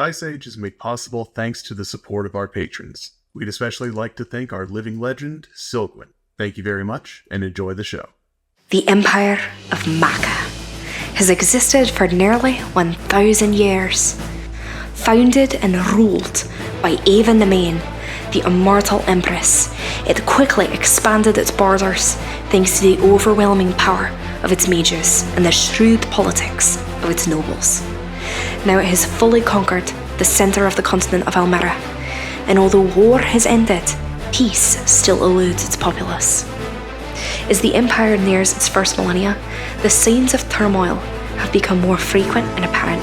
Dice Age is made possible thanks to the support of our patrons. We'd especially like to thank our living legend, Silgwyn. Thank you very much, and enjoy the show. The Empire of Maca has existed for nearly 1,000 years. Founded and ruled by Avon the Main, the immortal Empress, it quickly expanded its borders thanks to the overwhelming power of its mages and the shrewd politics of its nobles. Now it has fully conquered the centre of the continent of Elmera, and although war has ended, peace still eludes its populace. As the Empire nears its first millennia, the signs of turmoil have become more frequent and apparent.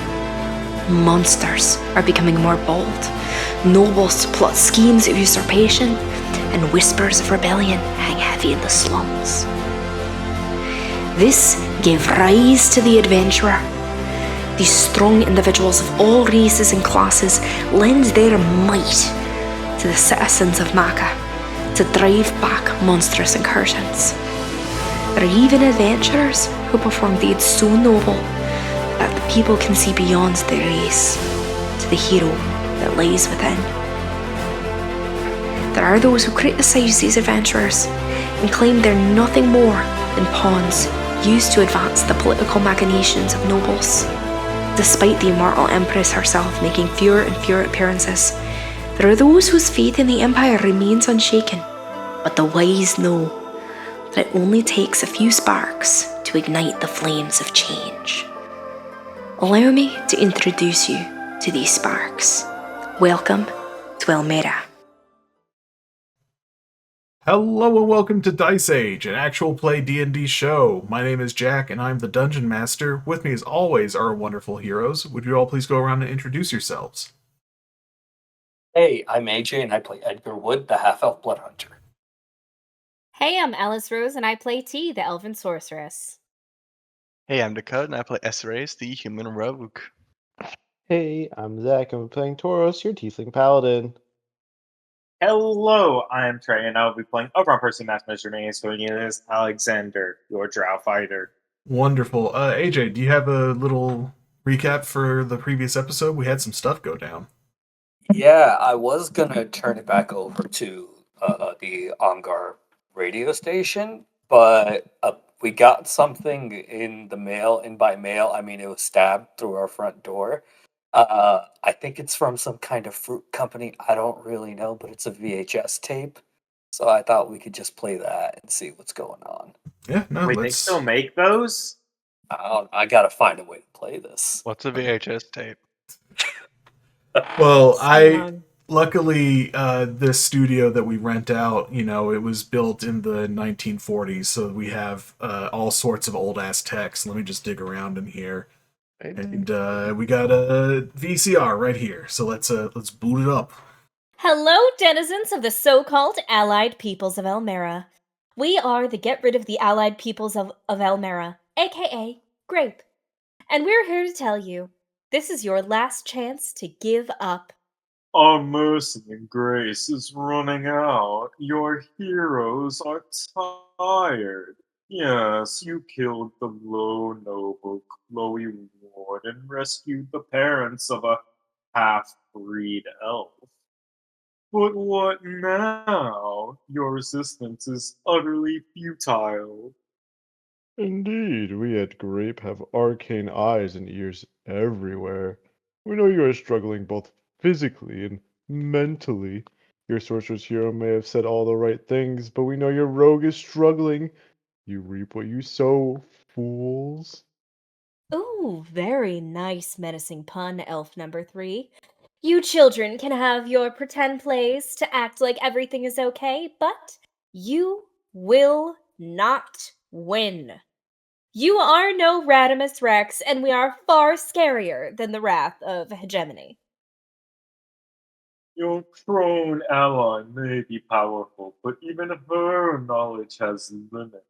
Monsters are becoming more bold, nobles plot schemes of usurpation, and whispers of rebellion hang heavy in the slums. This gave rise to the adventurer. These strong individuals of all races and classes lend their might to the citizens of Maca to drive back monstrous incursions. There are even adventurers who perform deeds so noble that the people can see beyond their race to the hero that lies within. There are those who criticise these adventurers and claim they're nothing more than pawns used to advance the political machinations of nobles. Despite the immortal Empress herself making fewer and fewer appearances, there are those whose faith in the Empire remains unshaken. But the wise know that it only takes a few sparks to ignite the flames of change. Allow me to introduce you to these sparks. Welcome to Elmera. Hello and welcome to Dice Age, an actual play D&D show. My name is Jack and I'm the Dungeon Master. With me as always are our wonderful heroes. Would you all please go around and introduce yourselves? Hey, I'm AJ and I play Edgar Wood, the half-elf blood hunter. Hey, I'm Alice Rose and I play T, the elven sorceress. Hey, I'm Dakota and I play Esrace, the human rogue. Hey, I'm Zach. I'm playing Tauros, your tiefling paladin. Hello, I'm Trey, and I'll be playing Overon Person Mass Measure Mace Alexander, your drow fighter. Wonderful. AJ, do you have a little recap for the previous episode? We had some stuff go down. Yeah, I was gonna turn it back over to the Ongar radio station, but we got something in the mail, and by mail, I mean it was stabbed through our front door. I think it's from some kind of fruit company. I don't really know, but it's a VHS tape. So I thought we could just play that and see what's going on. Yeah, no, Wait, they still make those? I gotta find a way to play this. What's a VHS tape? Well, luckily, this studio that we rent out, it was built in the 1940s, so we have all sorts of old-ass text. Let me just dig around in here. And we got a VCR right here, so let's boot it up. Hello, denizens of the so-called Allied Peoples of Elmera. We are the Get Rid of the Allied Peoples of Elmera, aka Grape. And we're here to tell you, this is your last chance to give up. Our mercy and grace is running out. Your heroes are tired. Yes, you killed the low noble Chloe Ward and rescued the parents of a half-breed elf. But what now? Your resistance is utterly futile. Indeed, we at Grape have arcane eyes and ears everywhere. We know you are struggling both physically and mentally. Your sorcerer's hero may have said all the right things, but we know your rogue is struggling. You reap what you sow, fools. Ooh, very nice menacing pun, elf number 3. You children can have your pretend plays to act like everything is okay, but you will not win. You are no Radimus Rex, and we are far scarier than the wrath of Hegemony. Your crone ally may be powerful, but even her knowledge has limits.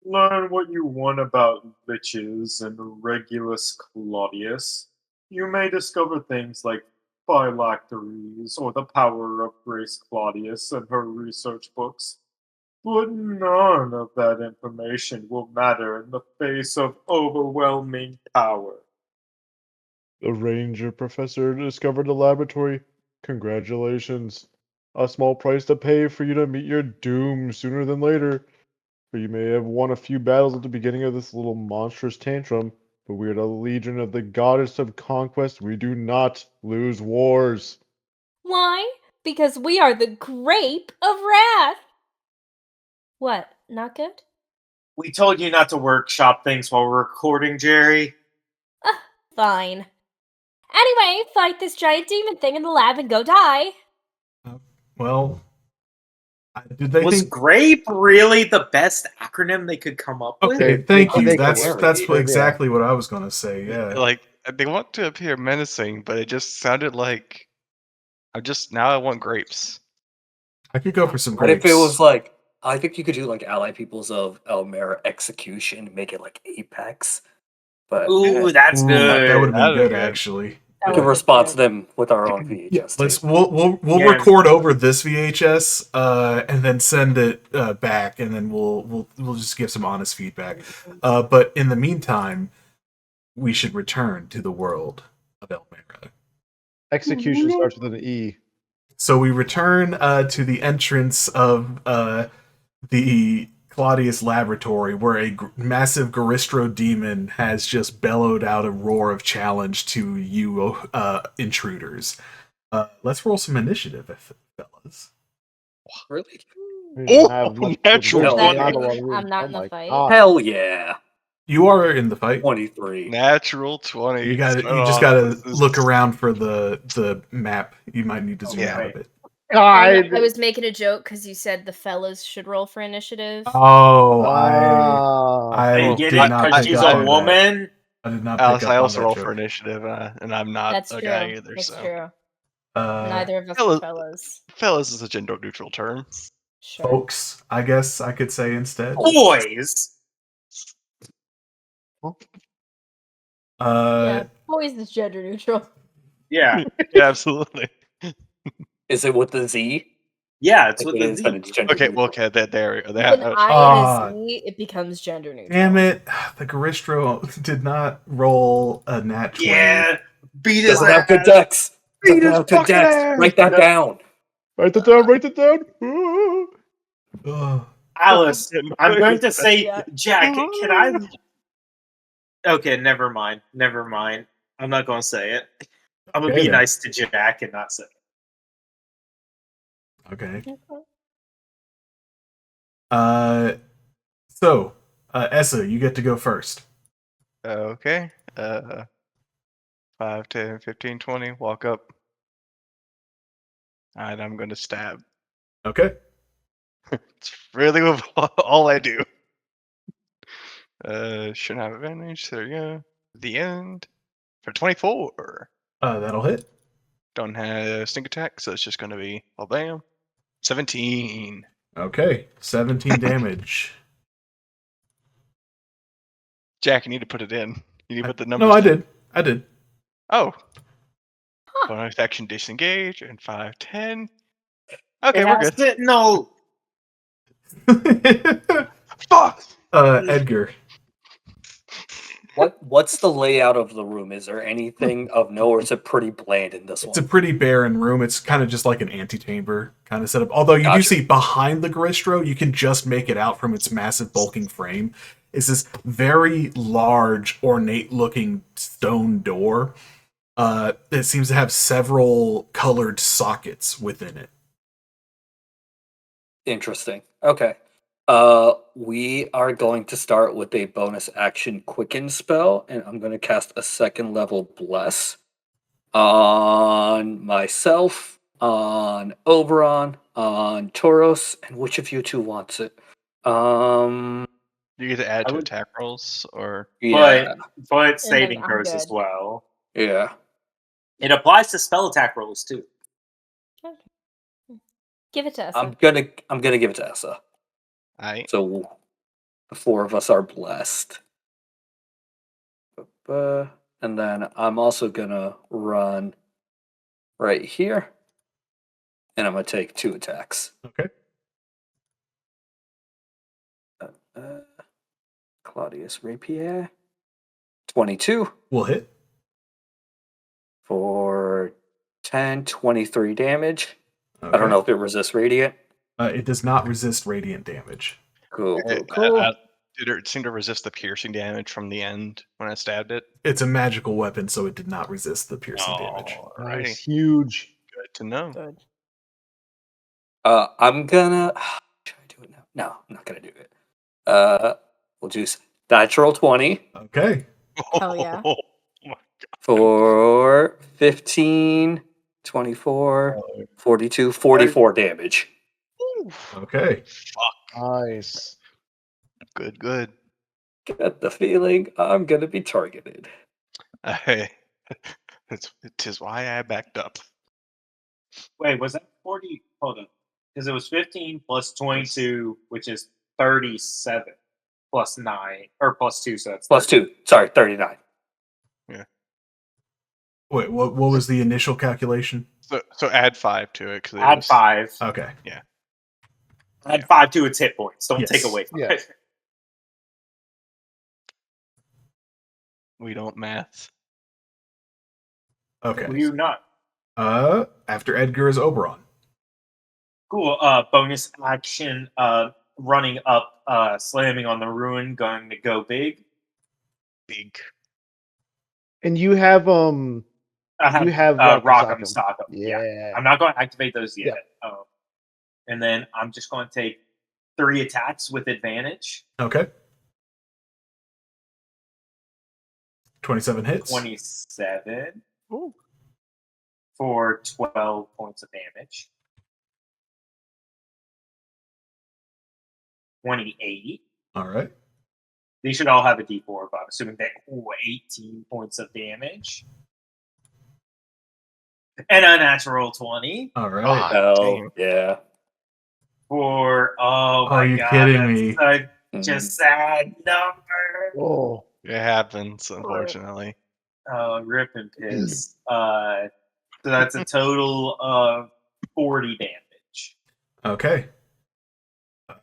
Learn what you want about liches and Regulus Claudius. You may discover things like phylacteries or the power of Grace Claudius and her research books. But none of that information will matter in the face of overwhelming power. A ranger professor discovered the laboratory. Congratulations. A small price to pay for you to meet your doom sooner than later. For you may have won a few battles at the beginning of this little monstrous tantrum, but we are the legion of the goddess of conquest. We do not lose wars. Why? Because we are the grape of wrath. What? Not good? We told you not to workshop things while we're recording, Jerry. Fine. Anyway, fight this giant demon thing in the lab and go die. Well, did they Was think? GRAPE really the best acronym they could come up with? Okay, thank you. think That's Gary that's did, exactly what I was gonna say. Yeah. Like they want to appear menacing, but it just sounded like I want grapes. I could go for some What if grapes. it was like, I think you could do like Allied Peoples of Elmera Execution, make it like Apex. But Ooh, that's Ooh, good. that would have been That'd be good, good. actually. we That can would be respond to good. them with our own Yeah, VHS let's tape. we'll Yeah. record over this VHS and then send it back, and then we'll just give some honest feedback. But in the meantime, we should return to the world of Elmera. Execution starts with an E. So we return to the entrance of the Claudius Laboratory, where a massive Garistro demon has just bellowed out a roar of challenge to you intruders. Let's roll some initiative, fellas. Really? We didn't Oh, have much natural of a one. battle on I'm not oh in the my fight. God. Hell yeah. You are in the fight. 23. Natural 20. You got. Start You just off. got to This is- look around for the map. You might need to zoom out a Okay. bit. I was making a joke because you said the fellas should roll for initiative. Oh, Ah. They I get did it not because pick she's up a on that. woman. I did not Alice, pick up I on also that roll joke. for initiative, and I'm not That's a true. guy either. That's So true. Uh, Neither of us fellas- are fellas. fellas is a gender neutral term. Sure. folks, I guess I could say instead. Boys. Yeah, boys is gender neutral. Yeah. Yeah, absolutely. Is it with the Z? Yeah, it's If with it the is, then Z. it's gender Okay, well, neutral. okay, there. With an I Ah. and a Z, it becomes gender neutral. Damn it! The Garistro did not roll a nat 20. Yeah. Beat his Doesn't have good ass. decks. Beat Doesn't his have good fucking decks. ass. Write that down. Write it down, write it down. Ah. Ugh. Alice, I'm going to say, Yeah. Jack, can I... Okay, never mind. Never mind. I'm not going to say it. I'm going to Okay, be then. nice to Jack and not say it. Okay. So, Essa, you get to go first. Okay. 5, 10, 15, 20. Walk up. And I'm going to stab. Okay. It's really all I do. Shouldn't have advantage. There you go. The end. For 24. That'll hit. Don't have sneak attack, so it's just going to be, oh, bam. 17. Okay. 17 damage. Jack, you need to put it in. You need to put the numbers No, I in. did. I did. Oh. Huh. Bonus action disengage and 5, 10. Okay, we're good. No. Fuck! Edgar. What's the layout of the room? Is there anything of note, or is it pretty bland in this It's a one? pretty barren room. It's kind of just like an antechamber kind of setup. Although you do Gotcha. see behind the Garistro, you can just make it out from its massive bulking frame. Is this very large, ornate-looking stone door that seems to have several colored sockets within it. Interesting. Okay. We are going to start with a bonus action quicken spell, and I'm going to cast a second level bless on myself, on Oberon, on Tauros, and which of you two wants it? You get to add I to would- attack rolls, or Yeah, But saving I'm throws as good. well. yeah. It applies to spell attack rolls too. Give it to us. I'm gonna give it to Essa. I So the four of us are blessed. And then I'm also gonna run right here, and I'm gonna take 2 attacks. Okay. Claudius Rapier. 22. We'll hit. for 10, 23 damage. Okay. I don't know if it resists radiant. It does not resist radiant damage. Cool, Eh, cool, cool. Did it seem to resist the piercing damage from the end when I stabbed it? It's a magical weapon, so it did not resist the piercing damage. Alrighty. Nice, huge. Good to know. Good. I'm gonna. Should I do it now? No, I'm not gonna do it. We'll do natural 20 Okay. Hell yeah. Oh my for 15, 24, 42, 44 damage. Okay. Nice. Good, good. Get the feeling I'm gonna be targeted. Hey, tis why I backed up. Wait, was that 40? Hold on. Because it was 15 plus 22, which is 37 plus 9, or plus 2, so that's Plus 2. Sorry, 39. Wait, what was the initial calculation? So add 5 to it because Add 5. Okay. Add 5 to its hit points. Don't take Yes. away from Yeah. it. we don't math. Okay. Were you not? After Edgar is Oberon. Cool. Bonus action. Running up, slamming on the ruin, going to go big. Big. And you have I you have Rock'em Sock'em. Stock'em. Yeah. I'm not going to activate those yet. Yeah. And then I'm just going to take 3 attacks with advantage. Okay. 27 hits. 27 Ooh. for 12 points of damage. 28. All right. These should all have a d4, but I'm assuming that 18 points of damage. And a natural 20 All right. Ah, Oh, dang. yeah. for, oh my you god, kidding that's me? such a sad number. Oh. It happens, unfortunately. Rip and piss. So that's a total of 40 damage. Okay.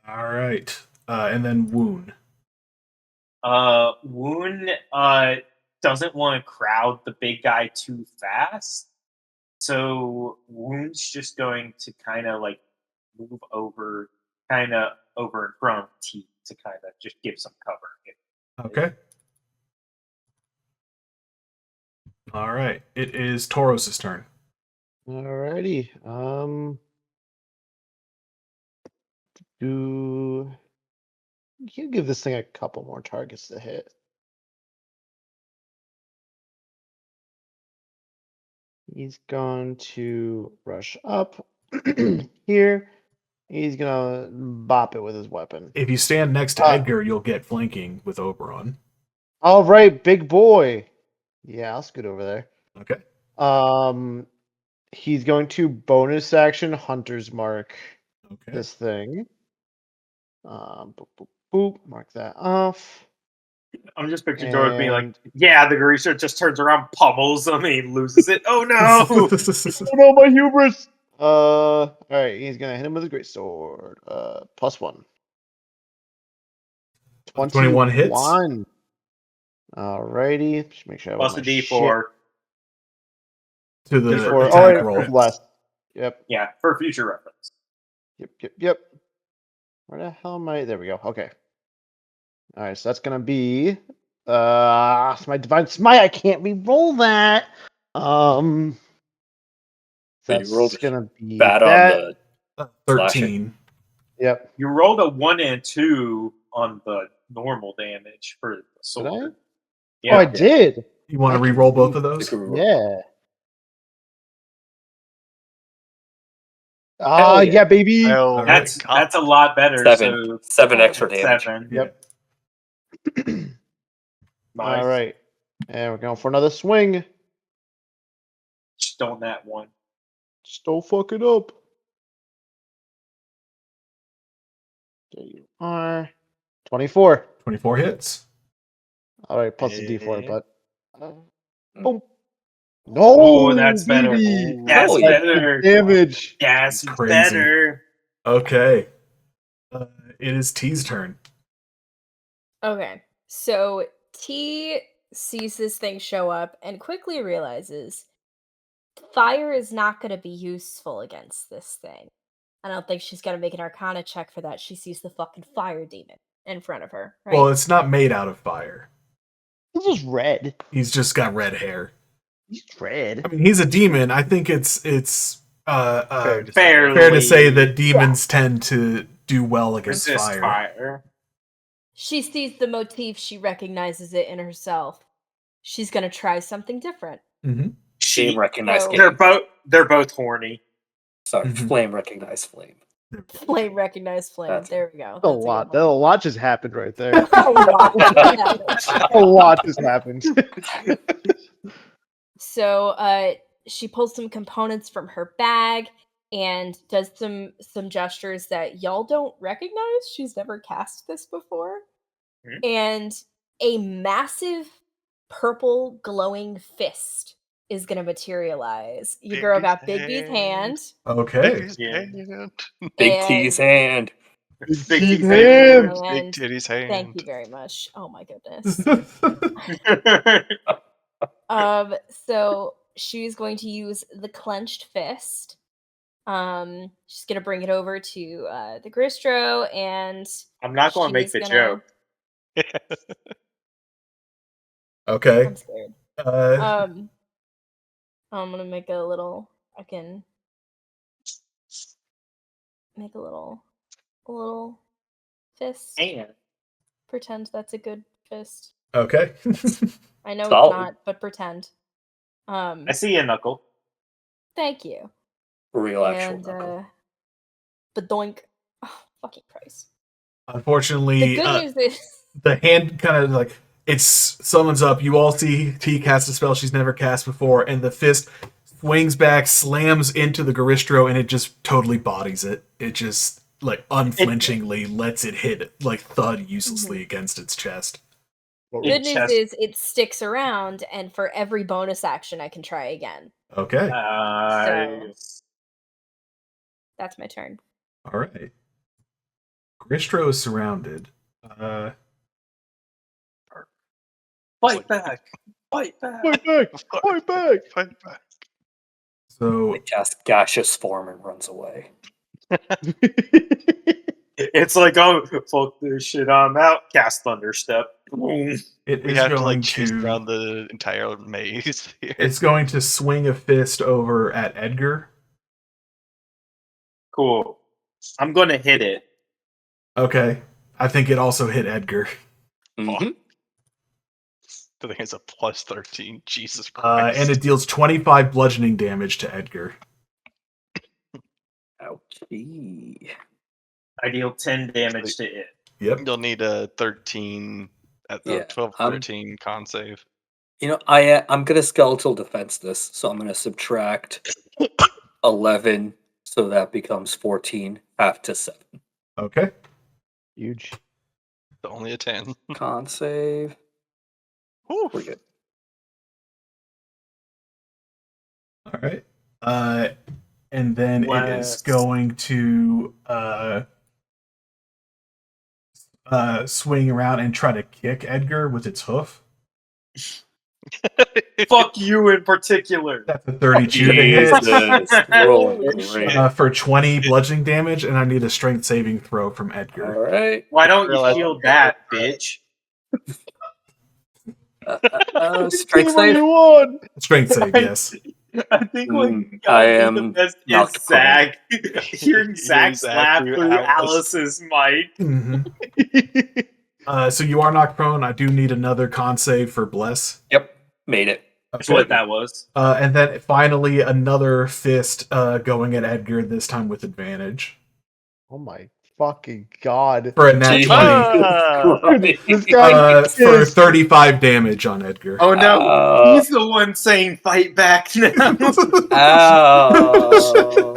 All right. And then Wound. Wound doesn't want to crowd the big guy too fast. So Wound's just going to kind of like move over, kind of over in front of T to kind of just give some cover. Okay. All right. It is Tauros' turn. Alrighty. Do you give this thing a couple more targets to hit? He's going to rush up here. He's gonna bop it with his weapon. If you stand next to Edgar, you'll get flanking with Oberon. All right, big boy. Yeah, I'll scoot over there. Okay. He's going to bonus action Hunter's Mark Okay. this thing. Boop, boop, boop. Mark that off. I'm just picturing George being like, And- yeah, the Grisha just turns around, pummels him, and he loses it. Oh no! Oh no, my hubris! All right, he's gonna hit him with a great sword. +1. 21 hits. Alrighty, just make sure I have Plus my a D4. To the D4. attack Oh, roll. less. Yep. Yeah, for future reference. Yep. Where the hell am I? There we go. Okay. All right, so that's gonna be it's my divine smite. I can't re-roll that. That's rolled gonna be Bad that. on the 13. Yep. You rolled a 1 and 2 on the normal damage for the sword. Oh, I did. You want to I can re-roll both of You those? can Yeah. Hell yeah. Yeah, baby. Oh, All That's God. that's a lot better. 7. So 7 extra damage. 7. Yep. Nice. All right, and we're going for another swing. Just on that one. Just don't fuck it up. There you are. 24. 24 hits. All right, plus the D4, Eh. but Mm. boom. No, Oh, that's better. baby. That's Hell yeah. better. Damage. That's Crazy. better. Okay. It is T's turn. Okay, so T sees this thing show up and quickly realizes fire is not going to be useful against this thing. I don't think she's going to make an Arcana check for that. She sees the fucking fire demon in front of her, right? Well, it's not made out of fire. This was red. He's just got red hair. He's red. I mean, he's a demon. I think it's Fair to say. fair to say that demons tend to do well against resist fire. fire. She sees the motif, she recognizes it in herself. She's going to try something different. Mm-hmm. Flame recognize Oh. game. They're both horny. Sorry, Mhm. flame recognize flame. Flame recognize flame. That's- There we go. A That's lot. good A one. lot just happened right there. A lot. A lot just happened. So she pulls some components from her bag and does some gestures that y'all don't recognize. She's never cast this before. Mhm. And a massive purple glowing fist is gonna materialize. Your girl got Bigby's hand. Okay. Yeah. Big And- T's hand. Big Keith Keith hand. Big And titty's hand. thank you very much. Oh my goodness. So she's going to use the clenched fist. She's gonna bring it over to the Gristro, and I'm not going to make she's the gonna- joke. Okay. I'm scared. Uh, I'm gonna make a little. I can make a little fist. And Pretend that's a good fist. okay. I know Solid. it's not, but pretend. I see a knuckle. Thank you. Real actual And knuckle. badoink. Oh, fucking Christ. The Unfortunately, good news is the hand kind of like it summons up. You all see T cast a spell she's never cast before, and the fist swings back, slams into the Garistro, and it just totally bodies it. It just like unflinchingly lets it hit like thud uselessly against its chest. good news chest- is it sticks around, and for every bonus action, I can try again. Okay. Nice. That's my turn. All right. Garistro is surrounded. Fight back. Fight back. Fight back! Fight back! Fight back. So It casts gaseous form and runs away. It's like, oh, fuck this shit, I'm out. Cast Thunderstep. Boom. it We is have to going like chase around the entire maze here. It's going to swing a fist over at Edgar. Cool. I'm going to hit it. Okay. I think it also hit Edgar. Mhm. I think it's a plus 13. Jesus Christ. And it deals 25 bludgeoning damage to Edgar. Ouchie. I deal 10 damage to it. Yep. You'll need a 13, Yeah, 12, I'm- 13 con save. You know, I'm gonna skeletal defense this, so I'm gonna subtract 11, so that becomes 14, half to 7. Okay. Huge. Only a 10. Con save. Whew. We're good. All right. And then it is West. going to swing around and try to kick Edgar with its hoof. Fuck you in particular. That's a 32 to hit Jesus, rolling great. for 20 bludgeoning damage, and I need a strength saving throw from All Edgar. right. Why don't you Realize- shield that, bitch? Strength Team, are save. you on? Strength save, yes. I think what Mm, gotta I be am the best not is Zach. Hearing Hearing Zach Zach laugh through through Alice. Alice's mic. Mhm. So you are knocked prone. I do need another con save for Bless. Yep, made it. That's what that was. And then finally another fist going at Edgar, this time with advantage. Oh my fucking god. For a nat 20. Ah! This guy For is 35 damage on Edgar. Oh no, Uh, he's the one saying fight back now. Ow.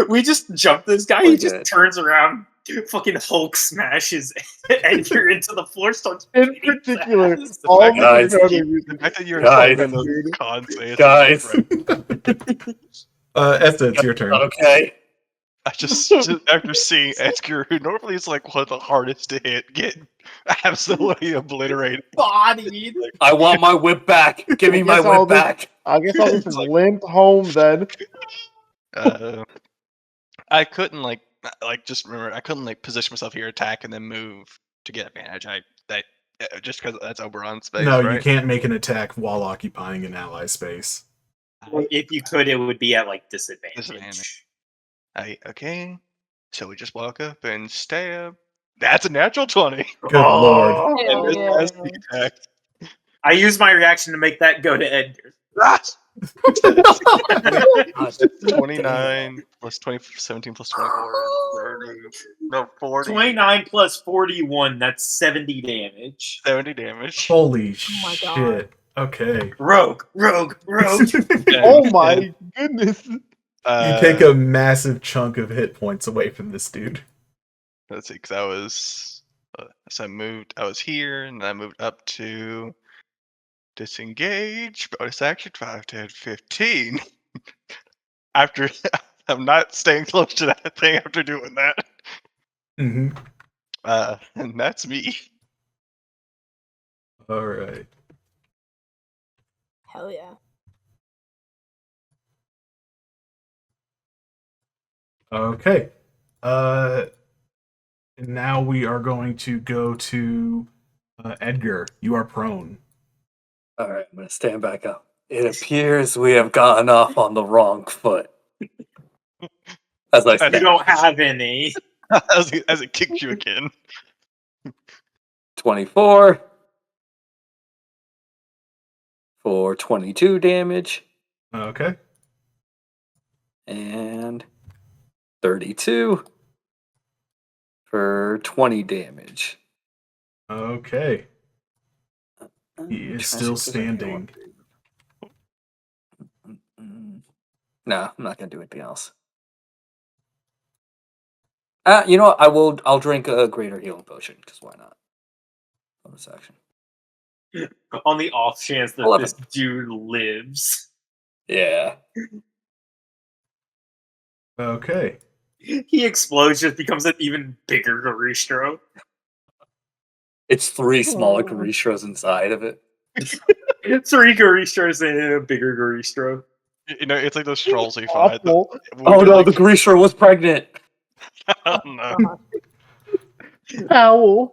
We just jump this guy, We're he just good. turns around, fucking Hulk smashes Edgar into the floor, starts in beating his particular. ass. All fact the Guys, The fact that you're Guys. talking those con saves. Guys. Esta, it's your turn. Okay. I just after seeing Edgar, who normally is like one of the hardest to hit, get Absolutely obliterated. Bodied. I want my whip back. Give me my guess I'll whip back. I guess I'll just limp home then. I couldn't just remember I couldn't position myself here, attack, and then move to get advantage. Just because that's Oberon space, No, right? you can't make an attack while occupying an ally space. Well, if you could, it would be at like disadvantage. Okay. So we just walk up and stab. That's a natural 20. Good lord. And this has the attack. I used my reaction to make that go to Edgar. Ah! God, 29 plus 20, 17 plus 24. 30, no, 40. 29 plus 41, that's 70 damage. 70 damage. Holy my shit. God. Okay. Rogue. Oh my goodness. You take a massive chunk of hit points away from this dude. Let's see, because I was. So I was here, and I moved up to disengage. Bonus action 5, 10, 15. After. I'm not staying close to that thing after doing that. Mm-hmm. And that's me. Alright. Hell yeah. Okay. Now we are going to go to Edgar. You are prone. All right, I'm gonna stand back up. It appears we have gotten off on the wrong foot. As I You stand, don't have any. as it kicks you again. 24 for 22 damage Okay. and 32 for 20 damage. Okay. He is still standing. No, I'm not gonna do anything else. You know what? I'll drink a greater healing potion because why not? Bonus action. On the off chance that 11. this dude lives. Yeah. Okay. He explodes, just becomes an even bigger Garistro. It's 3 smaller Garistros inside of it. 3 Garistros and a bigger Garistro. You know, it's like those trolls we find. Awful. Oh no, the Garistro was pregnant. Oh no. Owl.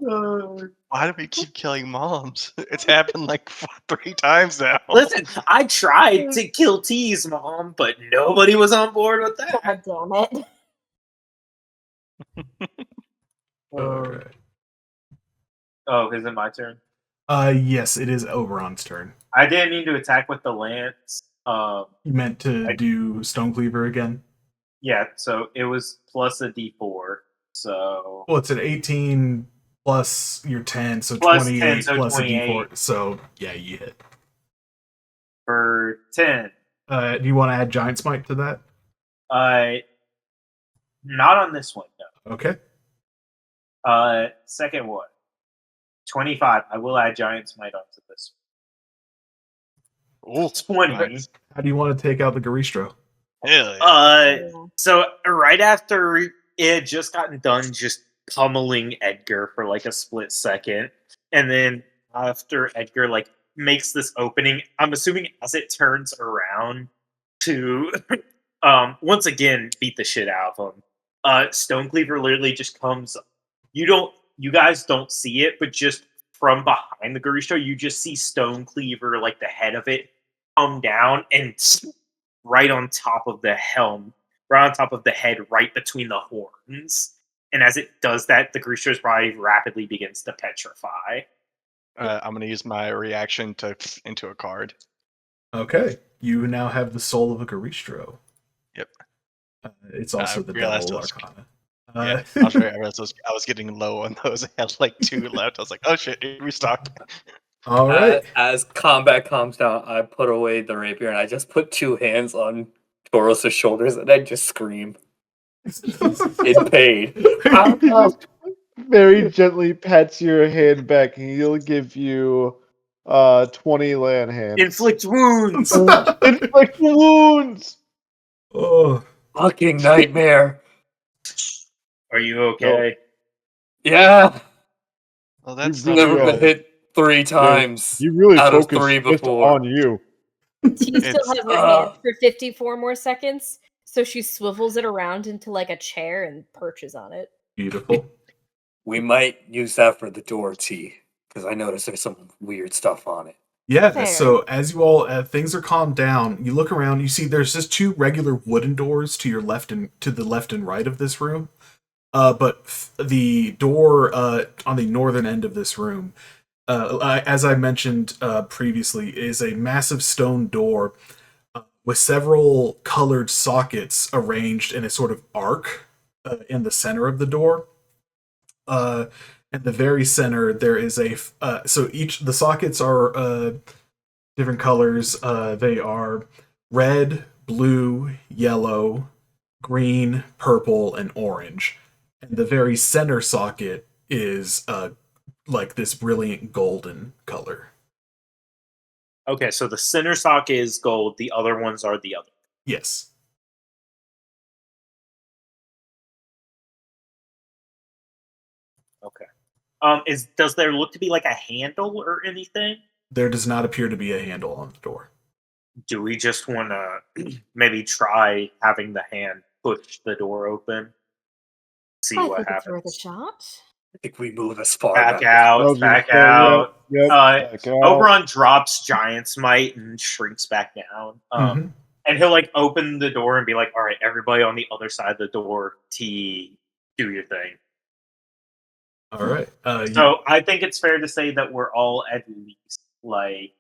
Why do we keep killing moms? It's happened like 3 times now. Listen, I tried to kill T's mom, but nobody was on board with that. God damn it. Alright. Oh, is it my turn? Yes, it is Oberon's turn. I didn't mean to attack with the lance. You meant to do Stonecleaver again? Yeah, so it was plus a d4. So Well, it's an 18 plus your 10, so Plus 28 10, so plus 28. a d4. So, yeah, you hit. for 10. Do you want to add Giant Smite to that? Not on this one, no. Okay. Second one. 25. I will add Giant Smite onto this one. Ooh, 20. nice. How do you want to take out the Garistro? Hell yeah. So right after it had just gotten done just pummeling Edgar for like a split second, and then after Edgar like makes this opening, I'm assuming as it turns around to once again beat the shit out of him. Stonecleaver literally just comes. You guys don't see it, but just from behind the Garistro, you just see Stonecleaver, like the head of it, come down and right on top of the helm, right on top of the head, right between the horns. And as it does that, the Garistro probably rapidly begins to petrify. I'm gonna use my reaction to into a card. Okay. You now have the soul of a Garistro. Yep. It's also the realized Devil I was- Arcana. Yeah, I'll show you. I was getting low on those. I had like 2 left. I was like, oh shit, restock. All right. As combat calms down, I put away the rapier and I just put 2 hands on Toros' shoulders and I just scream in pain. Very gently pats your hand back and he'll give you 20 land hands. Inflict wounds! Inflict wounds! Oh. Fucking nightmare. Are you okay? Yeah. Well, that's You not Never really been are. hit 3 Yeah, times you really out of focus 3 just before. on you. T still It's has her hand for 54 more seconds, so she swivels it around into like a chair and perches on it. Beautiful. We might use that for the door, T, because I noticed there's some weird stuff on it. Yeah, Fair. so as you all things are calmed down, you look around, you see there's just 2 regular wooden doors to your left and to the left and right of this room. But the door on the northern end of this room, as I mentioned previously, is a massive stone door with several colored sockets arranged in a sort of arc in the center of the door. At the very center, there is so each the sockets are different colors. They are red, blue, yellow, green, purple, and orange. And the very center socket is like this brilliant golden color. Okay, so the center socket is gold. The other ones are the other. Yes. Okay. Does there look to be like a handle or anything? There does not appear to be a handle on the door. Do we just want to maybe try having the hand push the door open? See I what think it's worth a happens. shot. I think we move as far Back back. I was out, gonna back say, out. Yep, back out. Oberon drops Giant's Might and shrinks back down. Mhm. And he'll like open the door and be like, "All right, everybody on the other side of the door, T, do your thing." All right. So I think it's fair to say that we're all at least like,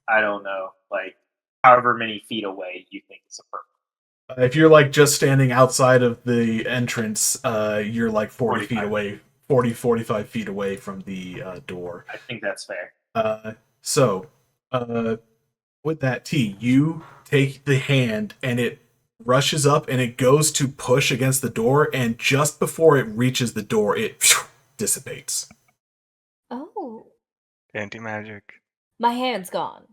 I don't know, like however many feet away you think is appropriate. If you're like just standing outside of the entrance, you're like 40 feet 45. away, 45 feet away from the door. I think that's fair. So, with that, T, you take the hand and it rushes up and it goes to push against the door, and just before it reaches the door, it dissipates. Oh, anti-magic. my hand's gone.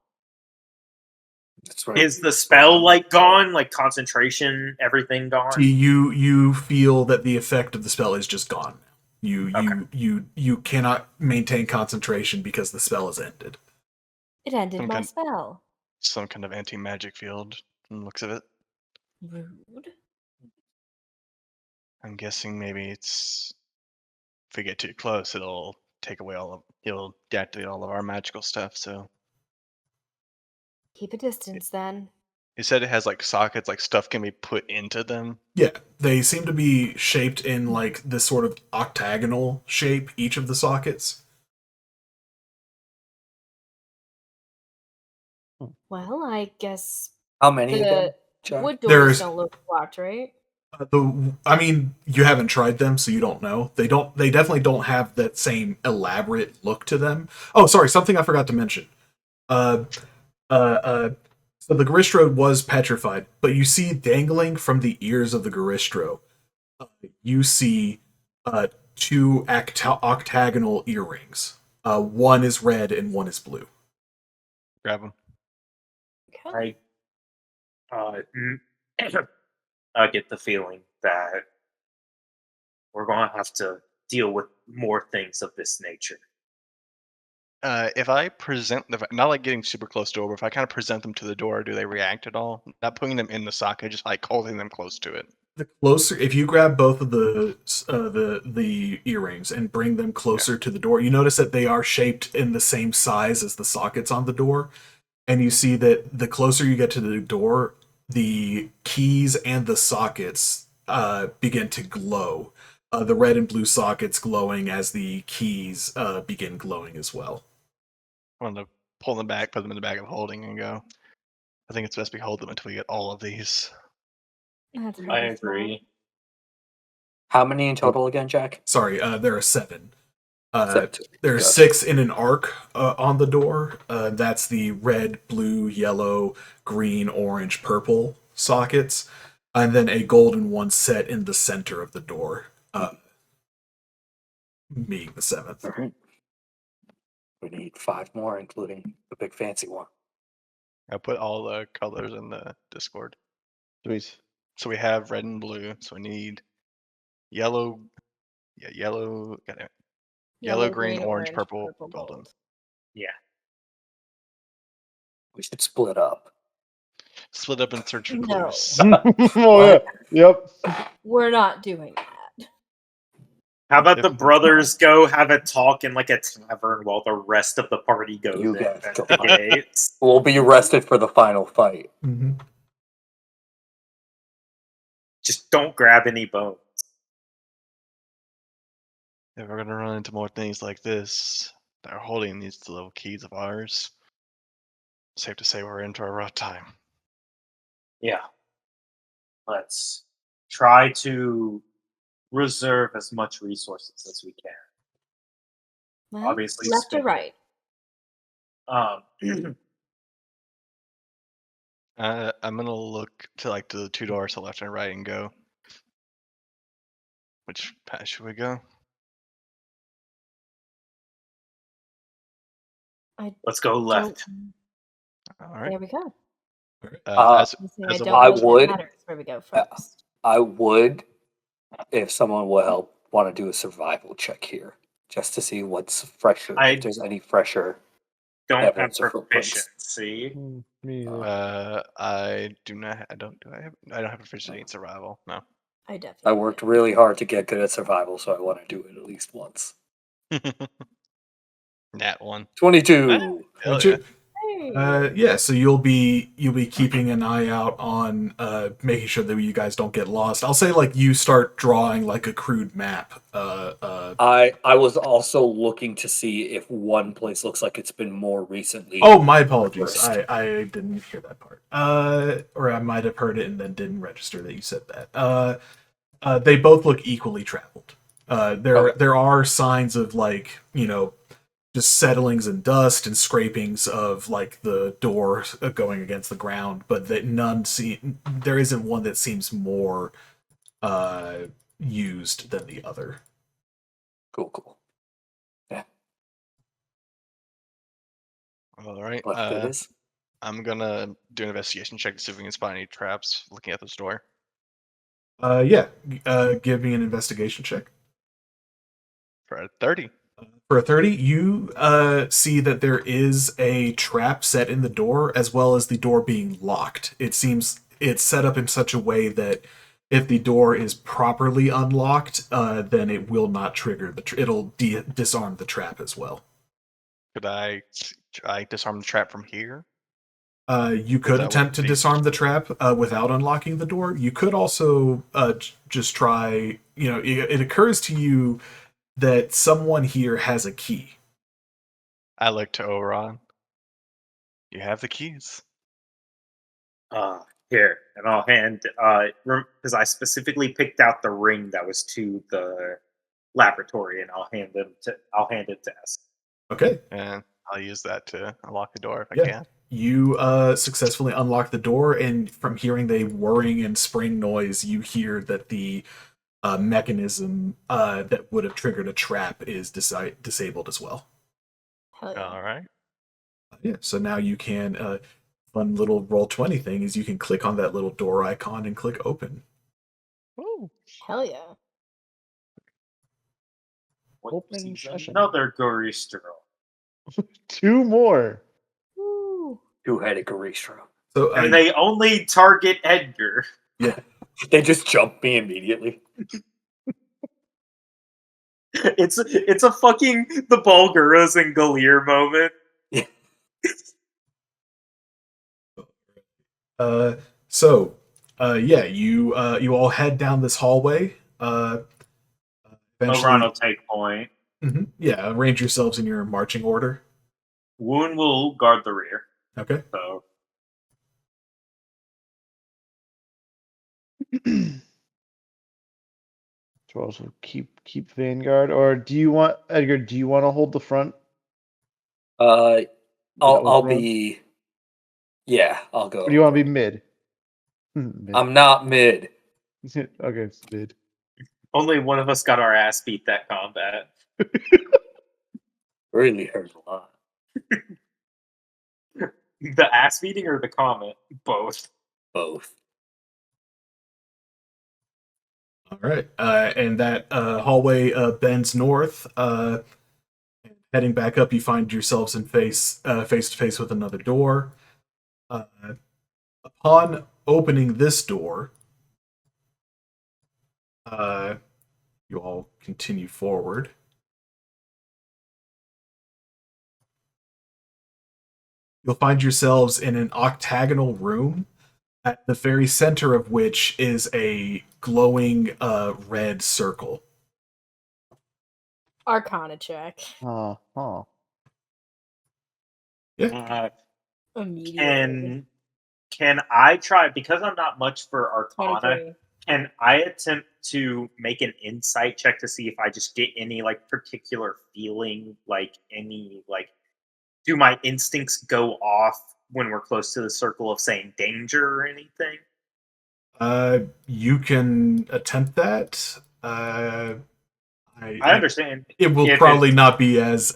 That's right. Is the spell like gone? Like concentration, everything gone? T, you feel that the effect of the spell is just gone. You cannot maintain concentration because the spell has ended. It ended Some my kind- spell. Some kind of anti-magic field from the looks of it. Rude. I'm guessing maybe it's if we get too close, it'll it'll deactivate all of our magical stuff. So Keep a distance then. you said it has like sockets, like stuff can be put into them. Yeah, they seem to be shaped in like this sort of octagonal shape, each of the sockets. Well, I guess How many the again, Jack? wood doors There's- don't look locked, right? I mean, you haven't tried them, so you don't know. They definitely don't have that same elaborate look to them. Oh, sorry, something I forgot to mention. Uh, so the Garistro was petrified, but you see dangling from the ears of the Garistro, you see 2 octagonal earrings. One is red and one is blue. Grab them. Okay. I get the feeling that we're going to have to deal with more things of this nature. If I present not like getting super close to it, but if I kind of present them to the door, do they react at all? Not putting them in the socket, just like holding them close to it. The closer, if you grab both of the earrings and bring them closer to the door, you notice that they are shaped in the same size as the sockets on the door, and you see that the closer you get to the door, the keys and the sockets begin to glow. The red and blue sockets glowing as the keys begin glowing as well. I want to pull them back, put them in the bag of holding, and go. I think it's best we hold them until we get all of these. That's I probably agree. How many in total again, Jack? Sorry, there are 7. Seven. There are Gotcha. 6 in an arc on the door. That's the red, blue, yellow, green, orange, purple sockets, and then a golden one set in the center of the door, being the 7th. All right. We need 5 more, including the big fancy one. I put all the colors in the Discord. Sweet. So we have red and blue. So we need yellow, Yeah, yellow. Got it. Yellow, green, orange, purple, golden. gold. Yeah. We should split up. Split up and search for No. clues. Oh yeah. What? Yep. We're not doing that. How about Yep. the brothers go have a talk in like a tavern while the rest of the party goes You in guys at don't the mind. gates? We'll be arrested for the final fight. Mm-hmm. Just don't grab any bones. If we're gonna run into more things like this, they're holding these little keys of ours. Safe to say we're in for a rough time. Yeah. Let's try to reserve as much resources as we can. Well, Obviously, left or spend right? it. I'm gonna look to like the two doors to left and right and go. Which path should we go? Let's go left. All right. There we go. As I as a don't I know if would- it matters where we go Yeah. first. I would, if someone will help, want to do a survival check here, just to see what's fresher. If there's any fresher. Don't have evidence of footprints. proficiency. Me either. I do not. I don't have proficiency in survival. No. I definitely. I worked really hard to get good at survival, so I want to do it at least once. Nat 1. 22. Hell Would yeah. you- yeah, so you'll be keeping an eye out on making sure that you guys don't get lost. I'll say like you start drawing like a crude map. I was also looking to see if one place looks like it's been more recently. Oh, my apologies. First. I didn't hear that part. Or I might have heard it and then didn't register that you said that. They both look equally traveled. There are signs of like, just settlings and dust and scrapings of like the door going against the ground, but that there isn't one that seems more used than the other. Cool. Yeah. All right. Left it is. I'm gonna do an investigation check to see if we can spot any traps looking at this door. Yeah. Give me an investigation check. For a 30. For a 30, you see that there is a trap set in the door, as well as the door being locked. It seems it's set up in such a way that if the door is properly unlocked, then it will not trigger it'll disarm the trap as well. Could I disarm the trap from here? You could that attempt to what disarm the trap without unlocking the door. You could also just try, it occurs to you that someone here has a key. I look to Oron. You have the keys. Here, and I'll hand because I specifically picked out the ring that was to the laboratory, and I'll hand it to S. Okay. And I'll use that to unlock the door if I Yeah. can. You successfully unlock the door, and from hearing the whirring and spring noise, you hear that the mechanism that would have triggered a trap is disabled as well. Hell yeah. All right. Yeah, so now you can, fun little Roll20 thing is you can click on that little door icon and click open. Ooh. Hell yeah. Open session. Another Goristro. 2 more. Woo. Two-headed Garistro. So And they only target Edgar. yeah, They just jump me immediately. It's a fucking the Bulgaras and Galir moment. yeah, you all head down this hallway. Eventually, Oberon will take point. Yeah, arrange yourselves in your marching order. Woon will guard the rear. Okay. So To also keep Vanguard, or do you want Edgar? Do you want to hold the front? I'll Oberon? be. Yeah, I'll go. Or do you want to be mid? Mid. I'm not mid. Okay, it's mid. only one of us got our ass beat that combat. Really hurt a lot. The ass beating or the comment? Both. Both. All right. And that hallway bends north. Heading back up, you find yourselves in face to face with another door. Uh, upon opening this door, you all continue forward. You'll find yourselves in an octagonal room, at the very center of which is a glowing red circle. Arcana check. Huh. Yeah. Immediately. Can I try, because I'm not much for Arcana? 23. Can I attempt to make an insight check to see if I just get any like particular feeling, like any like, do my instincts go off when we're close to the circle of saying danger or anything? You can attempt that. I understand. It will If probably it's- not be as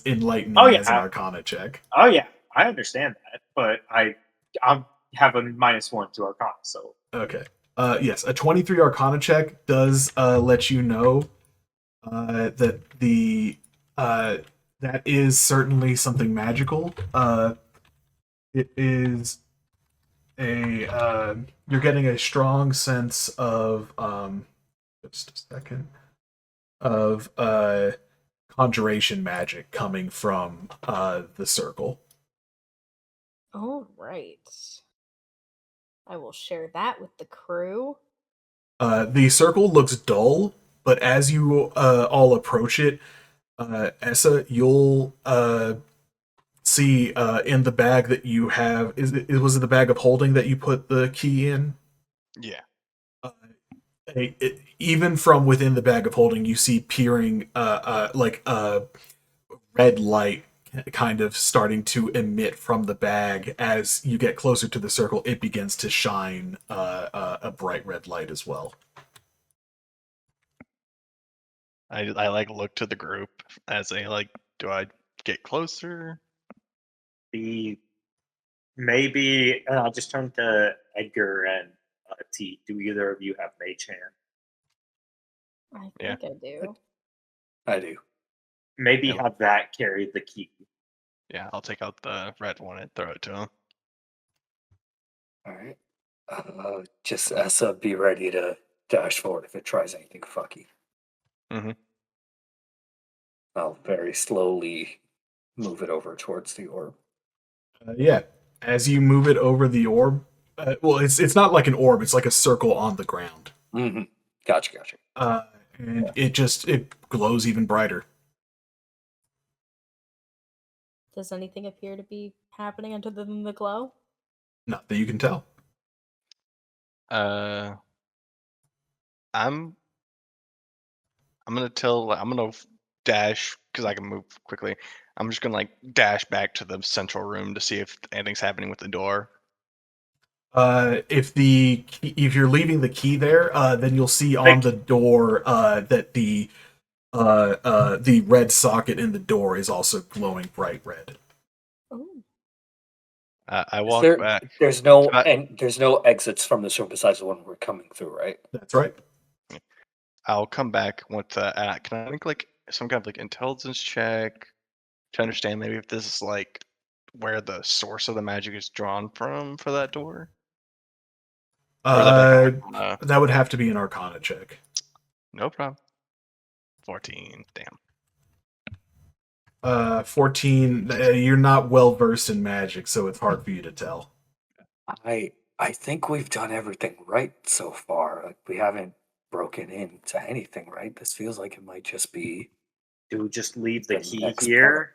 enlightening Oh, yeah. as an Arcana check. Oh yeah, I understand that, but I have a -1 to Arcana, so Okay. Yes, a 23 Arcana check does let you know that that is certainly something magical. It is you're getting a strong sense of just a second of conjuration magic coming from the circle. All right. I will share that with the crew. The circle looks dull, but as you all approach it, Essa, you'll see in the bag that you have. Was it the bag of holding that you put the key in? Yeah. Even from within the bag of holding, you see peering like red light kind of starting to emit from the bag. As you get closer to the circle, it begins to shine a bright red light as well. I like look to the group as they like. Do I get closer? maybe I'll just turn to Edgar and T. Do either of you have Mage Hand? I Yeah. think I do. I do. Maybe Yeah. have that carry the key. Yeah, I'll take out the red one and throw it to him. All right. Just Essa, be ready to dash forward if it tries anything fucky. Mhm. I'll very slowly move it over towards the orb. Yeah, as you move it over the orb, well, it's not like an orb; it's like a circle on the ground, Mm-hmm. Gotcha. and it glows even brighter. Does anything appear to be happening other than the glow? Not that you can tell. I'm gonna dash because I can move quickly. I'm just gonna like dash back to the central room to see if anything's happening with the door. If you're leaving the key there, then you'll see on the door that the red socket in the door is also glowing bright red. Ooh. I walk back. There's no Can I- and there's no exits from this room besides the one we're coming through, right? That's right. I'll come back with can I make like some kind of like intelligence check to understand maybe if this is like where the source of the magic is drawn from for that door? Or is that like, That would have to be an Arcana check. no problem. 14. Damn. 14. You're not well versed in magic, so it's hard for you to tell. I think we've done everything right so far. Like, we haven't broken into anything, right? This feels like it might just be. Do just leave the The key next here.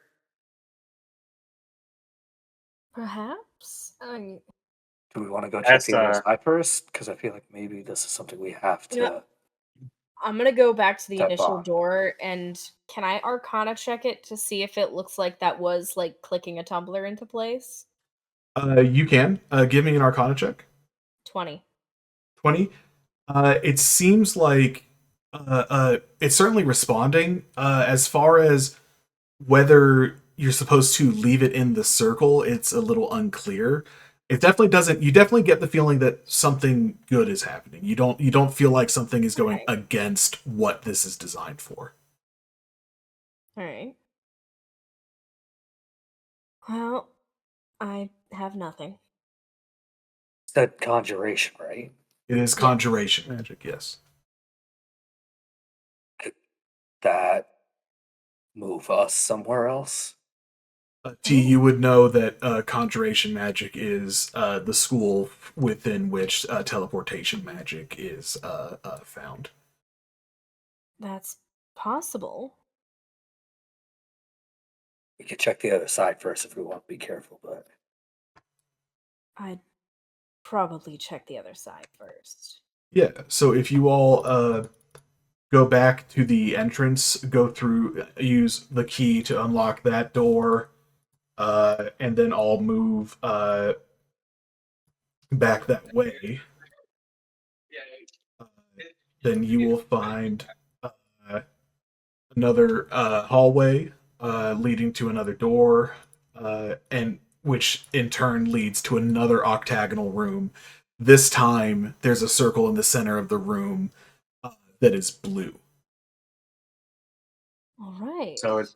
Perhaps? Do we want to go check That's, the other side first? Because I feel like maybe this is something we have to. Yeah. I'm gonna go back to the Step initial on. door and can I Arcana check it to see if it looks like that was like clicking a tumbler into place? You can give me an Arcana check. 20. 20. It seems like it's certainly responding. As far as whether you're supposed to leave it in the circle, it's a little unclear. it definitely doesn't. You definitely get the feeling that something good is happening. You don't feel like something is going Right. against what this is designed for. All right. Well, I have nothing. Said conjuration, right? It is Yes. conjuration magic, yes. Could that move us somewhere else? T, you would know that conjuration magic is the school within which teleportation magic is found. That's possible. We could check the other side first if we want to be careful, but I'd probably check the other side first. Yeah, so if you all go back to the entrance, go through, use the key to unlock that door, and then all move back that way, then you will find uh, another hallway leading to another door, and which in turn leads to another octagonal room. This time, there's a circle in the center of the room that is blue. All right. So it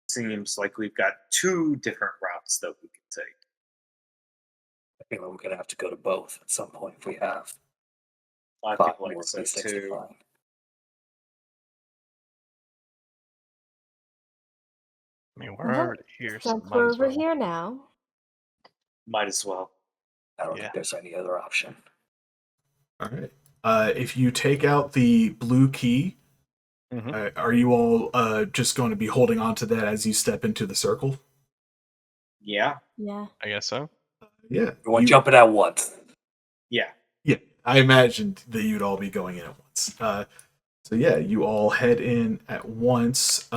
seems like we've got two different routes that we can take. I think we're gonna have to go to both at some point if we have I five feel like more so too. B65. I mean, we're Well, already here, so since might we're as over well. here now, Might as well. I don't Yeah. think there's any other option. All right. If you take out the blue key, Mhm. are you all just going to be holding on to that as you step into the circle? Yeah. yeah. I guess so. Yeah. Everyone jumping at once. Yeah. Yeah, I imagined that you'd all be going in at once. So yeah, you all head in at once.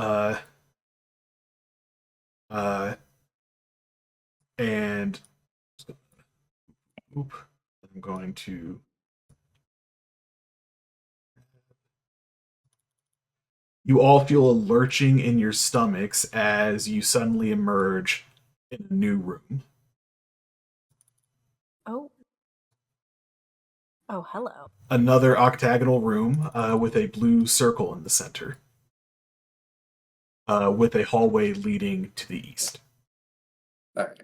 And oop, I'm going to. You all feel a lurching in your stomachs as you suddenly emerge in a new room. Oh. Oh, hello. Another octagonal room with a blue circle in the center, with a hallway leading to the east. All right.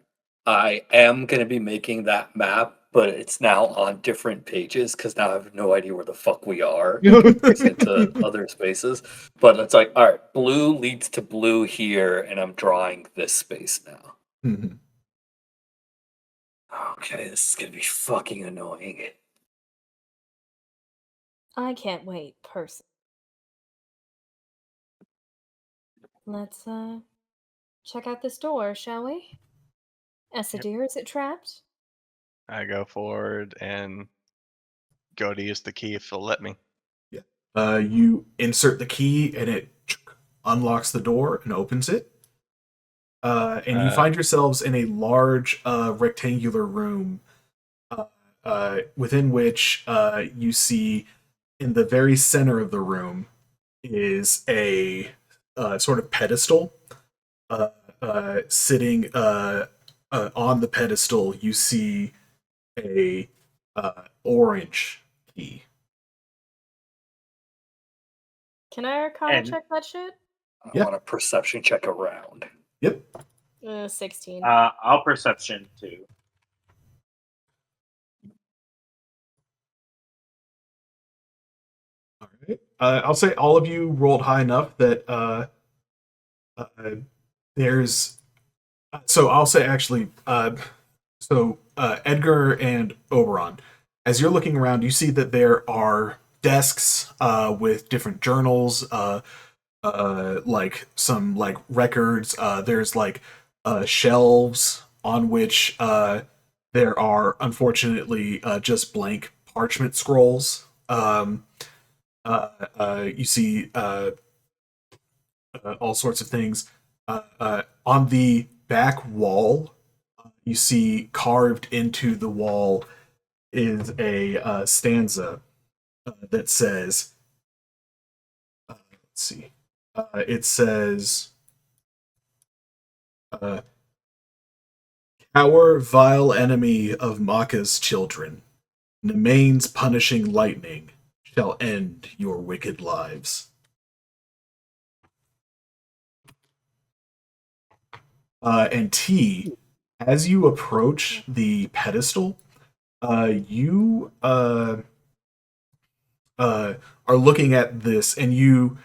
I am going to be making that map, but it's now on different pages because now I have no idea where the fuck we are. It's into other spaces. But it's like, all right, blue leads to blue here, and I'm drawing this space now. Mhm. Okay, this is going to be fucking annoying. I can't wait, person. Let's check out this door, shall we? Essadir, is it trapped? I go forward and go to use the key if it'll let me. Yeah. You insert the key and it unlocks the door and opens it. And you find yourselves in a large rectangular room within which you see in the very center of the room is a sort of pedestal. Sitting on the pedestal, you see a orange key. Can I Arcana And- check that shit? I Yeah. want a perception check around. Yep. 16. I'll perception too. All right. I'll say all of you rolled high enough that there's. So I'll say actually. Edgar and Oberon, as you're looking around, you see that there are desks with different journals, like some like records. There's like shelves on which there are unfortunately just blank parchment scrolls. You see all sorts of things. On the back wall, you see carved into the wall is a stanza that says, let's see, it says, Our vile enemy of Maka's children, Nemain's punishing lightning, shall end your wicked lives. And T, as you approach the pedestal, you are looking at this, and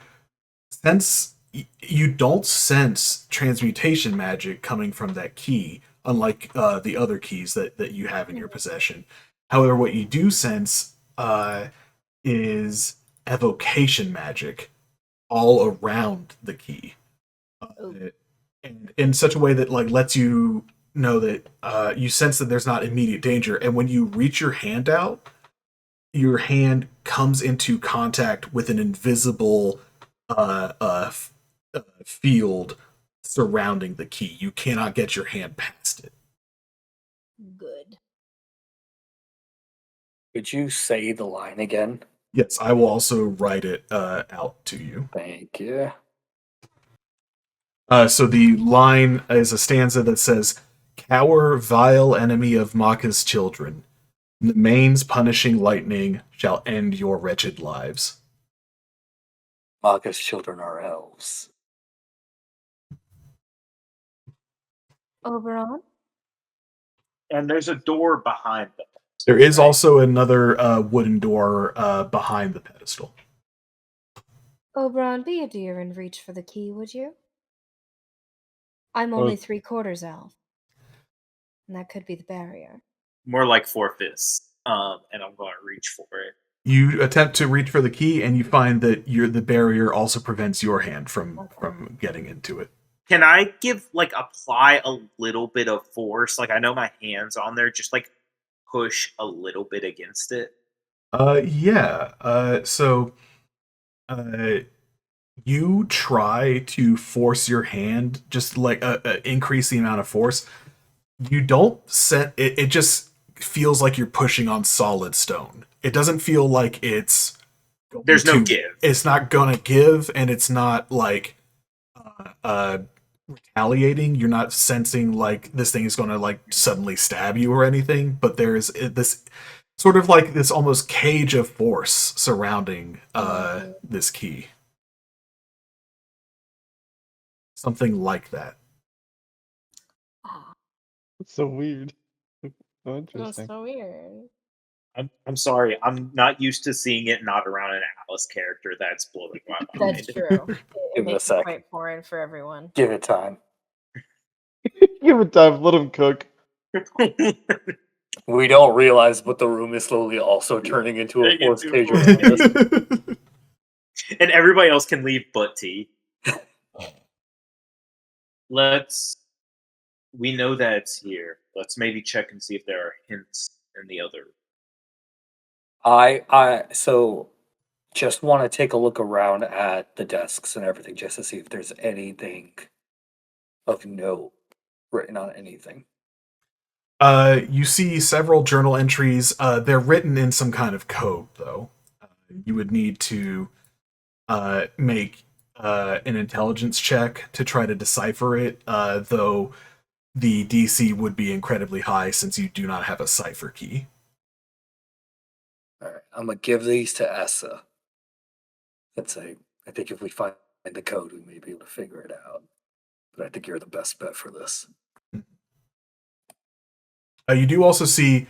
sense you don't sense transmutation magic coming from that key, unlike the other keys that you have in your possession. However, what you do sense is evocation magic all around the key, and in such a way that like lets you know that you sense that there's not immediate danger. And when you reach your hand out, your hand comes into contact with an invisible field surrounding the key. You cannot get your hand past it. Good. Could you say the line again? Yes, I will also write it out to you. Thank you. So the line is a stanza that says, "Cower, vile enemy of Maka's children. Nemain's punishing lightning shall end your wretched lives." Maka's children are elves. Oberon? And there's a door behind them. There is also another wooden door behind the pedestal. Oberon, be a dear and reach for the key, would you? I'm only 3/4 elf. And that could be the barrier. More like 4/5. And I'm going to reach for it. You attempt to reach for the key, and you find that the barrier also prevents your hand from getting into it. Can I apply a little bit of force? Like, I know my hand's on there, just push a little bit against it. Yeah. So you try to force your hand, just increase the amount of force. You don't set it. It just feels like you're pushing on solid stone. It doesn't feel like it's. There's no give. It's not gonna give, and it's not retaliating. You're not sensing like this thing is gonna suddenly stab you or anything. But there's this sort of this almost cage of force surrounding this key. Something like that. It's so weird. So That's interesting. so weird. I'm sorry. I'm not used to seeing it not around an Alice character. That's blowing my mind. That's true. Give It it a makes sec. it quite foreign for everyone. Give it time. Give it time. Let him cook. We don't realize, but the room is slowly also turning into a force cage around us. And everybody else can leave but T. We know that it's here. Let's maybe check and see if there are hints in the other. I so just want to take a look around at the desks and everything just to see if there's anything of note written on anything. You see several journal entries. They're written in some kind of code, though. You would need to make an intelligence check to try to decipher it, though the DC would be incredibly high since you do not have a cipher key. All right, I'm gonna give these to Essa. I think if we find the code, we may be able to figure it out. But I think you're the best bet for this. You do also see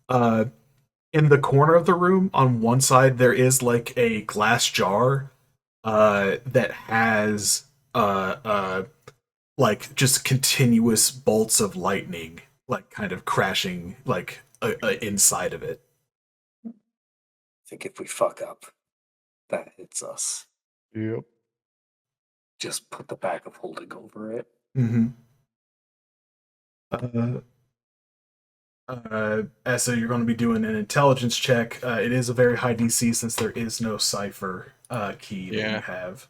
in the corner of the room on one side there is a glass jar that has just continuous bolts of lightning kind of crashing inside of it. I think if we fuck up, that hits us. Yep. Just put the bag of holding over it. Mm-hmm. So you're going to be doing an intelligence check. It is a very high DC since there is no cipher key that you have.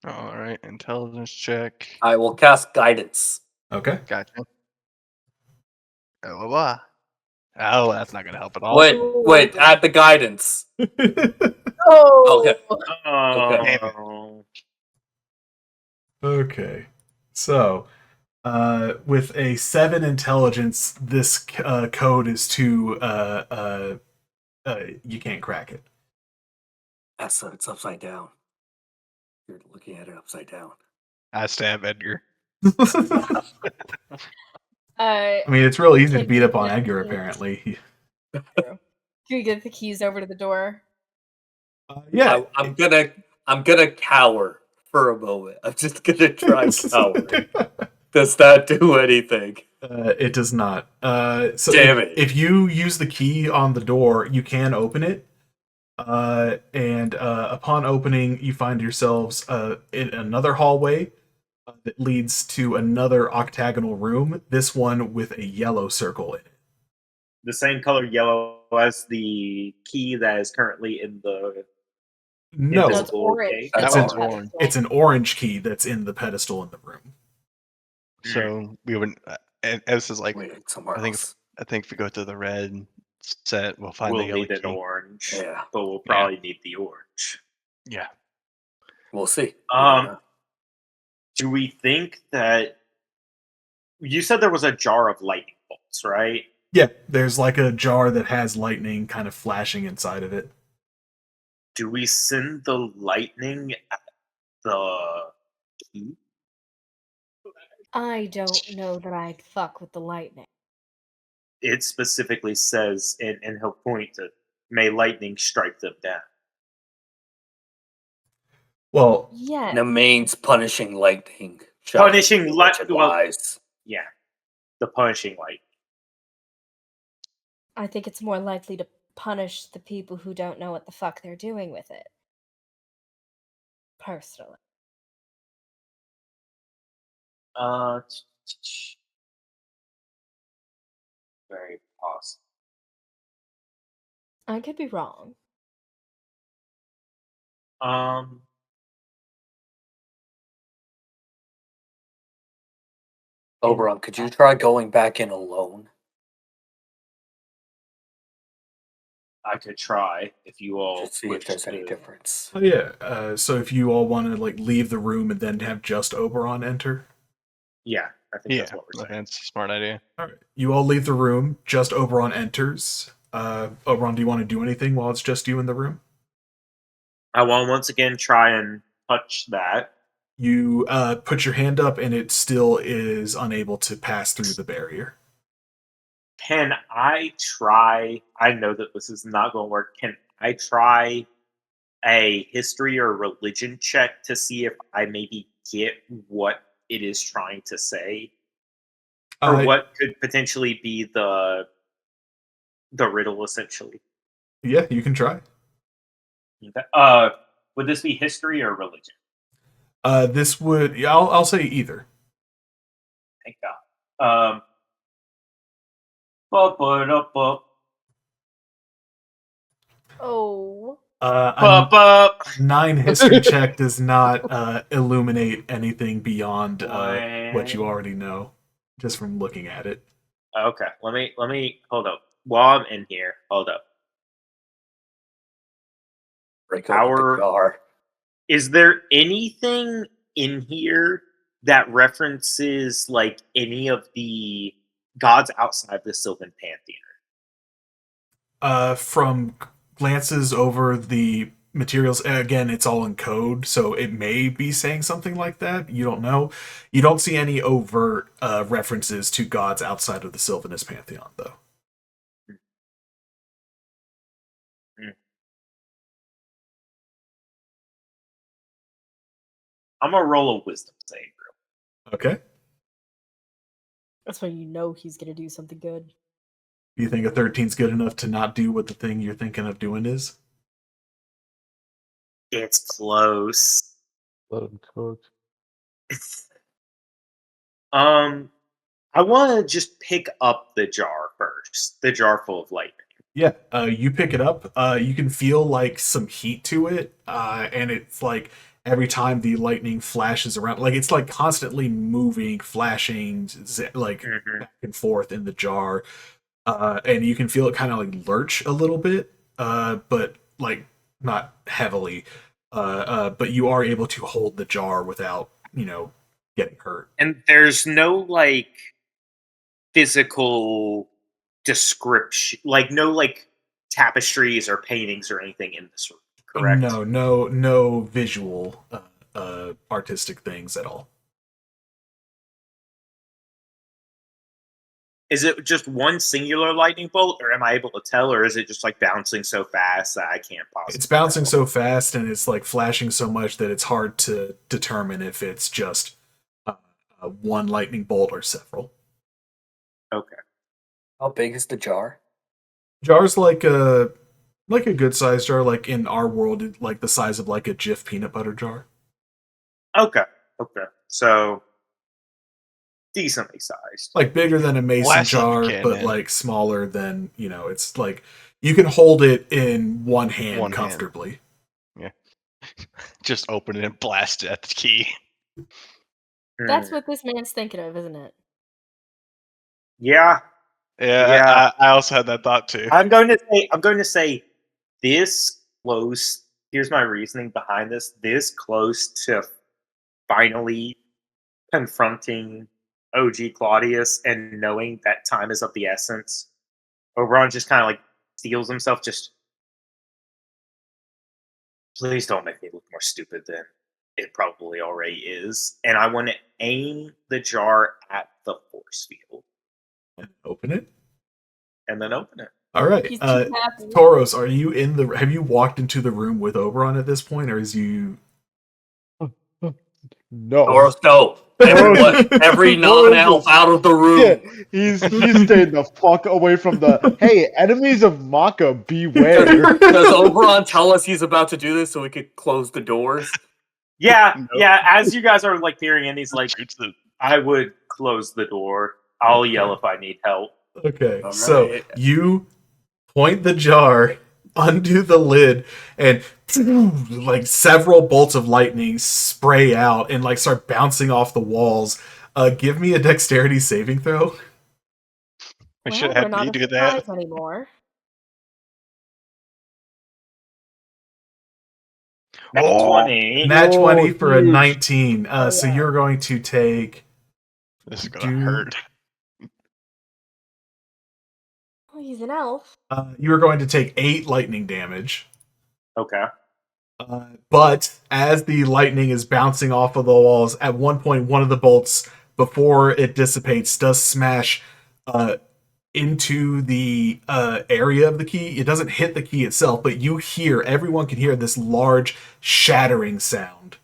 All right, intelligence check. I will cast guidance. Okay. Gotcha. Oh, that's not gonna help at all. Wait, add the guidance. Oh! Okay. Oh. Okay. So With a 7 intelligence, this code is too you can't crack it. So it's upside down. You're looking at it upside down. I stab Edgar. I mean, it's real easy to Can beat up we on get Edgar. the- Apparently, Can we get the keys over to the door? yeah. I'm gonna cower for a moment. I'm just gonna try cowering. Does that do anything? It does not. So Damn it. if you use the key on the door, you can open it. And upon opening, you find yourselves in another hallway that leads to another octagonal room. This one with a yellow circle in it. The same color yellow as the key that is currently in the No, No, it's invisible orange. cave. That It's one's an- orange. it's an orange key that's in the pedestal in the room. So we would, and this is like, Wait, somewhere I think else. I think if we go to the red set, we'll find the We'll yellow need an key. orange, Yeah. but we'll probably need the orange. Yeah. We'll see. Do we think that you said there was a jar of lightning bolts, right? Yeah, there's like a jar that has lightning kind of flashing inside of it. Do we send the lightning at the key? I don't know that I'd fuck with the lightning. It specifically says, and he'll point to, may lightning strike them down. Well, Yeah. Nemain's punishing lightning. Punishing lightning. light. Yeah, the punishing light. I think it's more likely to punish the people who don't know what the fuck they're doing with it. Personally. Very possible. I could be wrong. Oberon, could you try going back in alone? I could try if you all Just see wish if there's any to- difference. oh yeah. So if you all want to like leave the room and then have just Oberon enter, Yeah, I think Yeah. that's what we're I think saying. it's a smart idea. all right. You all leave the room. Just Oberon enters. Oberon, do you want to do anything while it's just you in the room? I will once again try and touch that. You put your hand up, and it still is unable to pass through the barrier. Can I try? I know that this is not going to work. Can I try a history or religion check to see if I maybe get what it is trying to say, or Uh, what could potentially be the riddle, essentially? Yeah, you can try. Would this be history or religion? This would. Yeah, I'll say either. Thank God. Ba-ba-da-ba. Oh. Ba-ba. 9 history check does not illuminate anything beyond what you already know, just from looking at it. Okay, let me hold up. While I'm in here, hold up. Break open the jar. Is there anything in here that references like any of the gods outside the Sylvan Pantheon? From glances over the materials, again, it's all in code, so it may be saying something like that. You don't know. You don't see any overt references to gods outside of the Sylvanist Pantheon, though. I'm gonna roll a wisdom save. Okay. That's when you know he's gonna do something good. Do you think a 13 is good enough to not do what the thing you're thinking of doing is? It's close. Let him cook. I want to just pick up the jar first. The jar full of lightning. Yeah, you pick it up. You can feel like some heat to it, and it's like every time the lightning flashes around, like it's like constantly moving, flashing, like back and forth in the jar, and you can feel it kind of like lurch a little bit, but like not heavily. But you are able to hold the jar without, getting hurt. And there's no like physical description, like no like tapestries or paintings or anything in this room, correct? No visual artistic things at all. Is it just one singular lightning bolt, or am I able to tell, or is it just like bouncing so fast that I can't possibly It's bouncing tell? so fast and it's like flashing so much that it's hard to determine if it's just one lightning bolt or several. Okay. How big is the jar? Jar's like a good sized jar, like in our world, like the size of like a Jif peanut butter jar. Okay. So decently sized. Like bigger than a mason Blast off jar, again, but man. like smaller than, it's like you can hold it in one hand One hand. comfortably. Just open it and blast it at the key. That's Hmm. what this man's thinking of, isn't it? Yeah. Yeah, I also had that thought too. I'm going to say this close. Here's my reasoning behind this. This close to finally confronting OG Claudius and knowing that time is of the essence. Oberon just kind of like steals himself. Just please don't make me look more stupid than it probably already is. And I want to aim the jar at the force field Open it. and then open it. All right. He's too happy. Tauros, have you walked into the room with Oberon at this point, or is you? No. Or no. Every non-elf out of the room. Yeah, he's staying the fuck away from the. Hey, enemies of Maka, beware. Does Oberon tell us he's about to do this so we could close the doors? Yeah, Nope. yeah. As you guys are like peering in, he's like, Shoots the- I would close the door. I'll yell if I need help. Okay, All so right. you point the jar, undo the lid, and like several bolts of lightning spray out and like start bouncing off the walls. Give me a dexterity saving throw. We Well, should we're have not you a do that. surprise anymore. Nat Oh. 20. Nat 20 for a huge. 19. Oh, So yeah. you're going to take. This is gonna hurt. Oh, he's an elf. You are going to take 8 lightning damage. Okay. But as the lightning is bouncing off of the walls, at one point, one of the bolts, before it dissipates, does smash into the area of the key. It doesn't hit the key itself, but everyone can hear this large shattering sound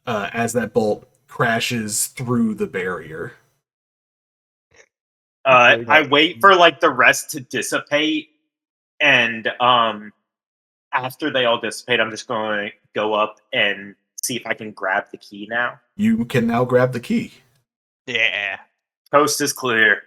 as that bolt crashes through the barrier. I wait for like the rest to dissipate, and after they all dissipate, I'm just going to go up and see if I can grab the key now. You can now grab the key. Yeah. Coast is clear.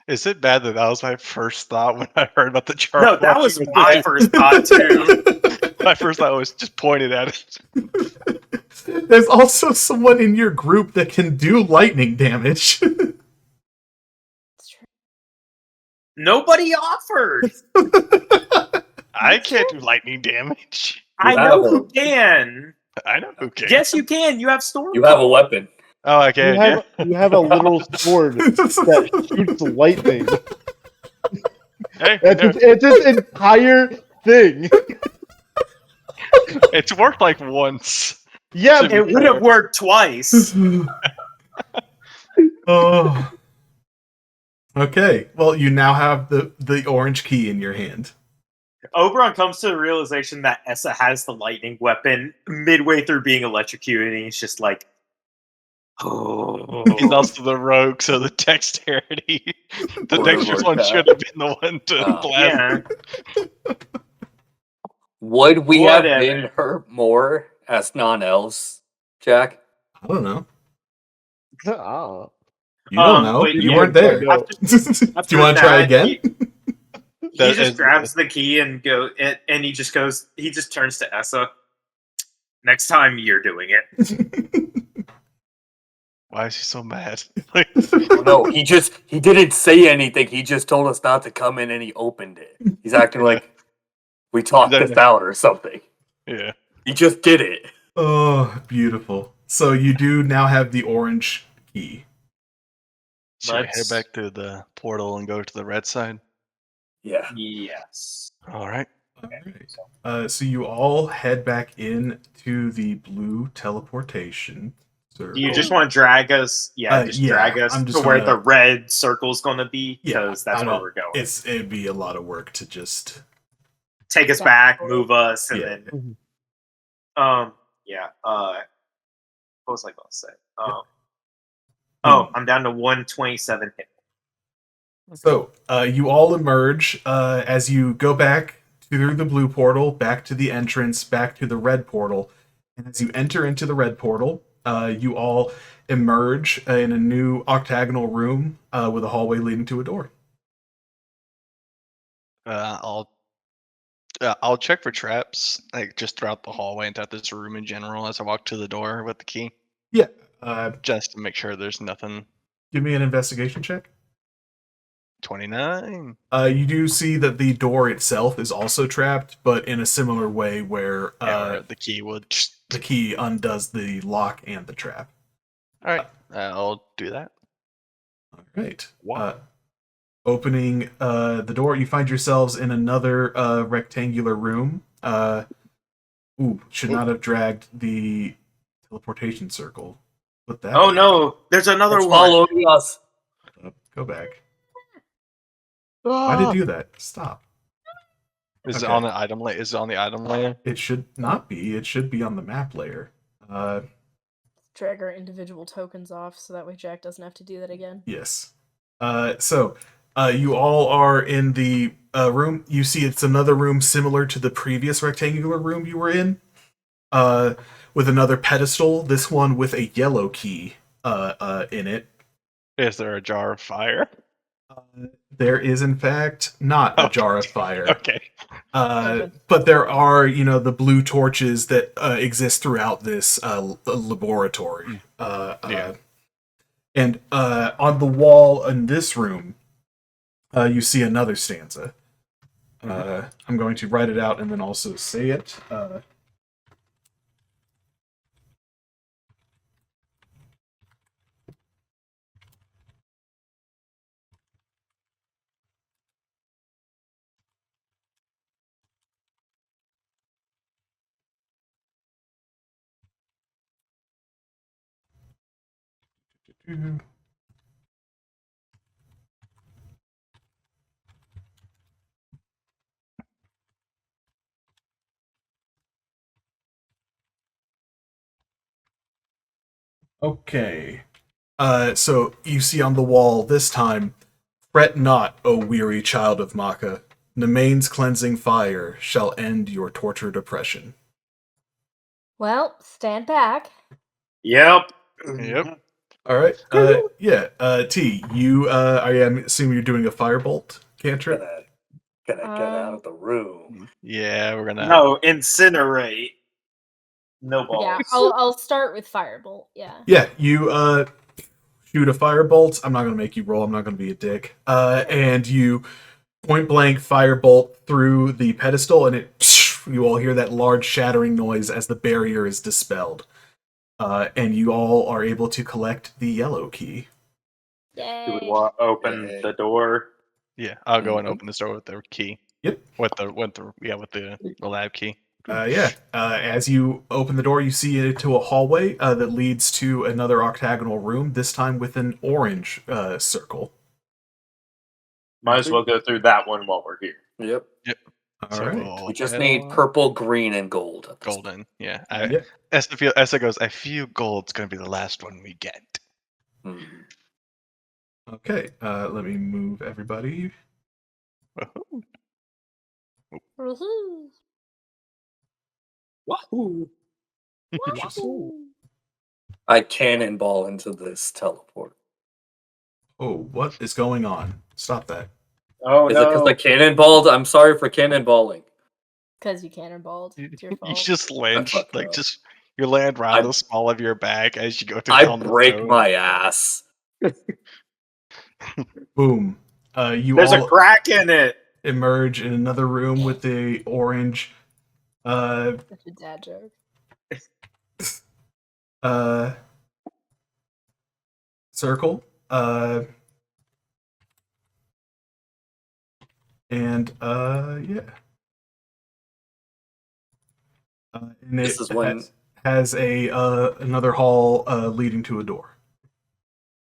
Is it bad that was my first thought when I heard about the jar? No, that was my first thought too. My first thought was just pointed at it. There's also someone in your group that can do lightning damage. It's true. Nobody offered. I can't do lightning damage. I have know a- who can. I know who can. Yes, you can. You have storm. You have a weapon. Oh, I can. You have a little sword that shoots lightning. Hey, It's this entire thing. it's worked like once. Yeah, It would have worked twice. Oh. Okay, well, you now have the orange key in your hand. Oberon comes to the realization that Essa has the lightning weapon midway through being electrocuted, and he's just like, oh. He's also the rogue, so the dexterity. The Would've dexterous worked one out. should have been the one to blast. Yeah. Would we have Whatever. been hurt more as non-elves, Jack? I don't know. Ah. You don't Um, know. but You yeah, weren't there. after- Do you want to try that, again? He That just is- grabs the key and and he just goes. He just turns to Essa. Next time, you're doing it. Why is he so mad? Like, No, he didn't say anything. He just told us not to come in and he opened it. He's acting like we talked this out or something. yeah. He just did it. Oh, beautiful. So you do now have the orange key. Should we head Let's- back to the portal and go to the red side? Yeah. Yes. All right. Alright. So you all head back in to the blue teleportation circle. Do you just want to drag us? Yeah, just yeah, drag us I'm to just where gonna- the red circle's going to be, Yeah, because that's I where don't- we're going. It'd be a lot of work to just Take us back, move us, and Yeah. then yeah. What was I going to say? I'm down to 127 hit. So you all emerge as you go back through the blue portal, back to the entrance, back to the red portal. And as you enter into the red portal, you all emerge in a new octagonal room with a hallway leading to a door. I'll check for traps, like just throughout the hallway and throughout this room in general as I walk to the door with the key, Yeah. just to make sure there's nothing. Give me an investigation check. 29. You do see that the door itself is also trapped, but in a similar way where The key would. the key undoes the lock and the trap. All right, I'll do that. All right. Wow. Opening the door, you find yourselves in another rectangular room. Should not have dragged the teleportation circle. Put that. Oh back. no, there's another It's one. following us. Go back. Why did you do that? Stop. Is it Okay. on the item layer? Is it on the item layer? It should not be. It should be on the map layer. Drag our individual tokens off so that way Jack doesn't have to do that again. Yes. So you all are in the room. You see it's another room similar to the previous rectangular room you were in, with another pedestal, this one with a yellow key in it. Is there a jar of fire? There is, in fact, not a jar of fire. Okay. But there are, the blue torches that exist throughout this laboratory. And on the wall in this room, you see another stanza. I'm going to write it out and then also say it. Okay. So you see on the wall this time, fret not, O weary child of Maka. Nemain's cleansing fire shall end your tortured oppression. Well, stand back. Yep. Yep. All right. T, you I am assuming you're doing a firebolt cantrip. Gonna get out of the room. Yeah, we're gonna. No, incinerate. No balls. Yeah, I'll start with firebolt. Yeah. Yeah, you shoot a firebolt. I'm not gonna make you roll. I'm not gonna be a dick. And you point blank firebolt through the pedestal, and you all hear that large shattering noise as the barrier is dispelled. And you all are able to collect the yellow key. Do we want to open the door? Yeah, I'll go and open this door with the key. Yep. With the lab key. As you open the door, you see it into a hallway that leads to another octagonal room, this time with an orange circle. Might as well go through that one while we're here. Yep. All right. We just need purple, green, and gold. Golden. Yeah. Yep. Essa goes, I feel gold's going to be the last one we get. Okay, let me move everybody. Woohoo! Wahoo! I cannonball into this teleport. Oh, what is going on? Stop that. Oh Is it because I cannonballed? I'm sorry for cannonballing. Because you cannonballed. It's your fault. You just land, fucked like, up. just, you land right on the small of your back as you go to I down the break stone. my ass. Boom. There's all a crack in it. emerge in another room with the orange. Such a dad joke. circle. And yeah. And This it is when has a another hall leading to a door.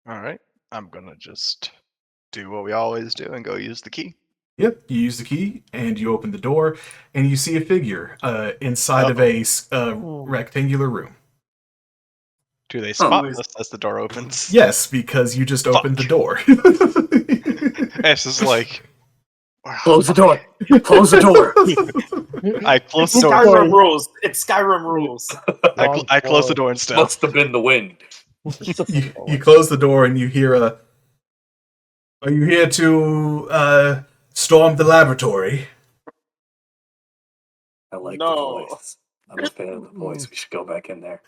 All right. I'm gonna just do what we always do and go use the key. Yep, you use the key and you open the door, and you see a figure inside of a rectangular room. Do they spot is- us as the door opens? Yes, because you just opened the door. It's just like close the door. Close the door. I close It's the door. Skyrim rules. It's Skyrim rules. I close the door instead. Must have been the wind. you close the door and you hear a. Are you here to storm the laboratory? I like No. the voice. I'm a fan of the voice. We should go back in there.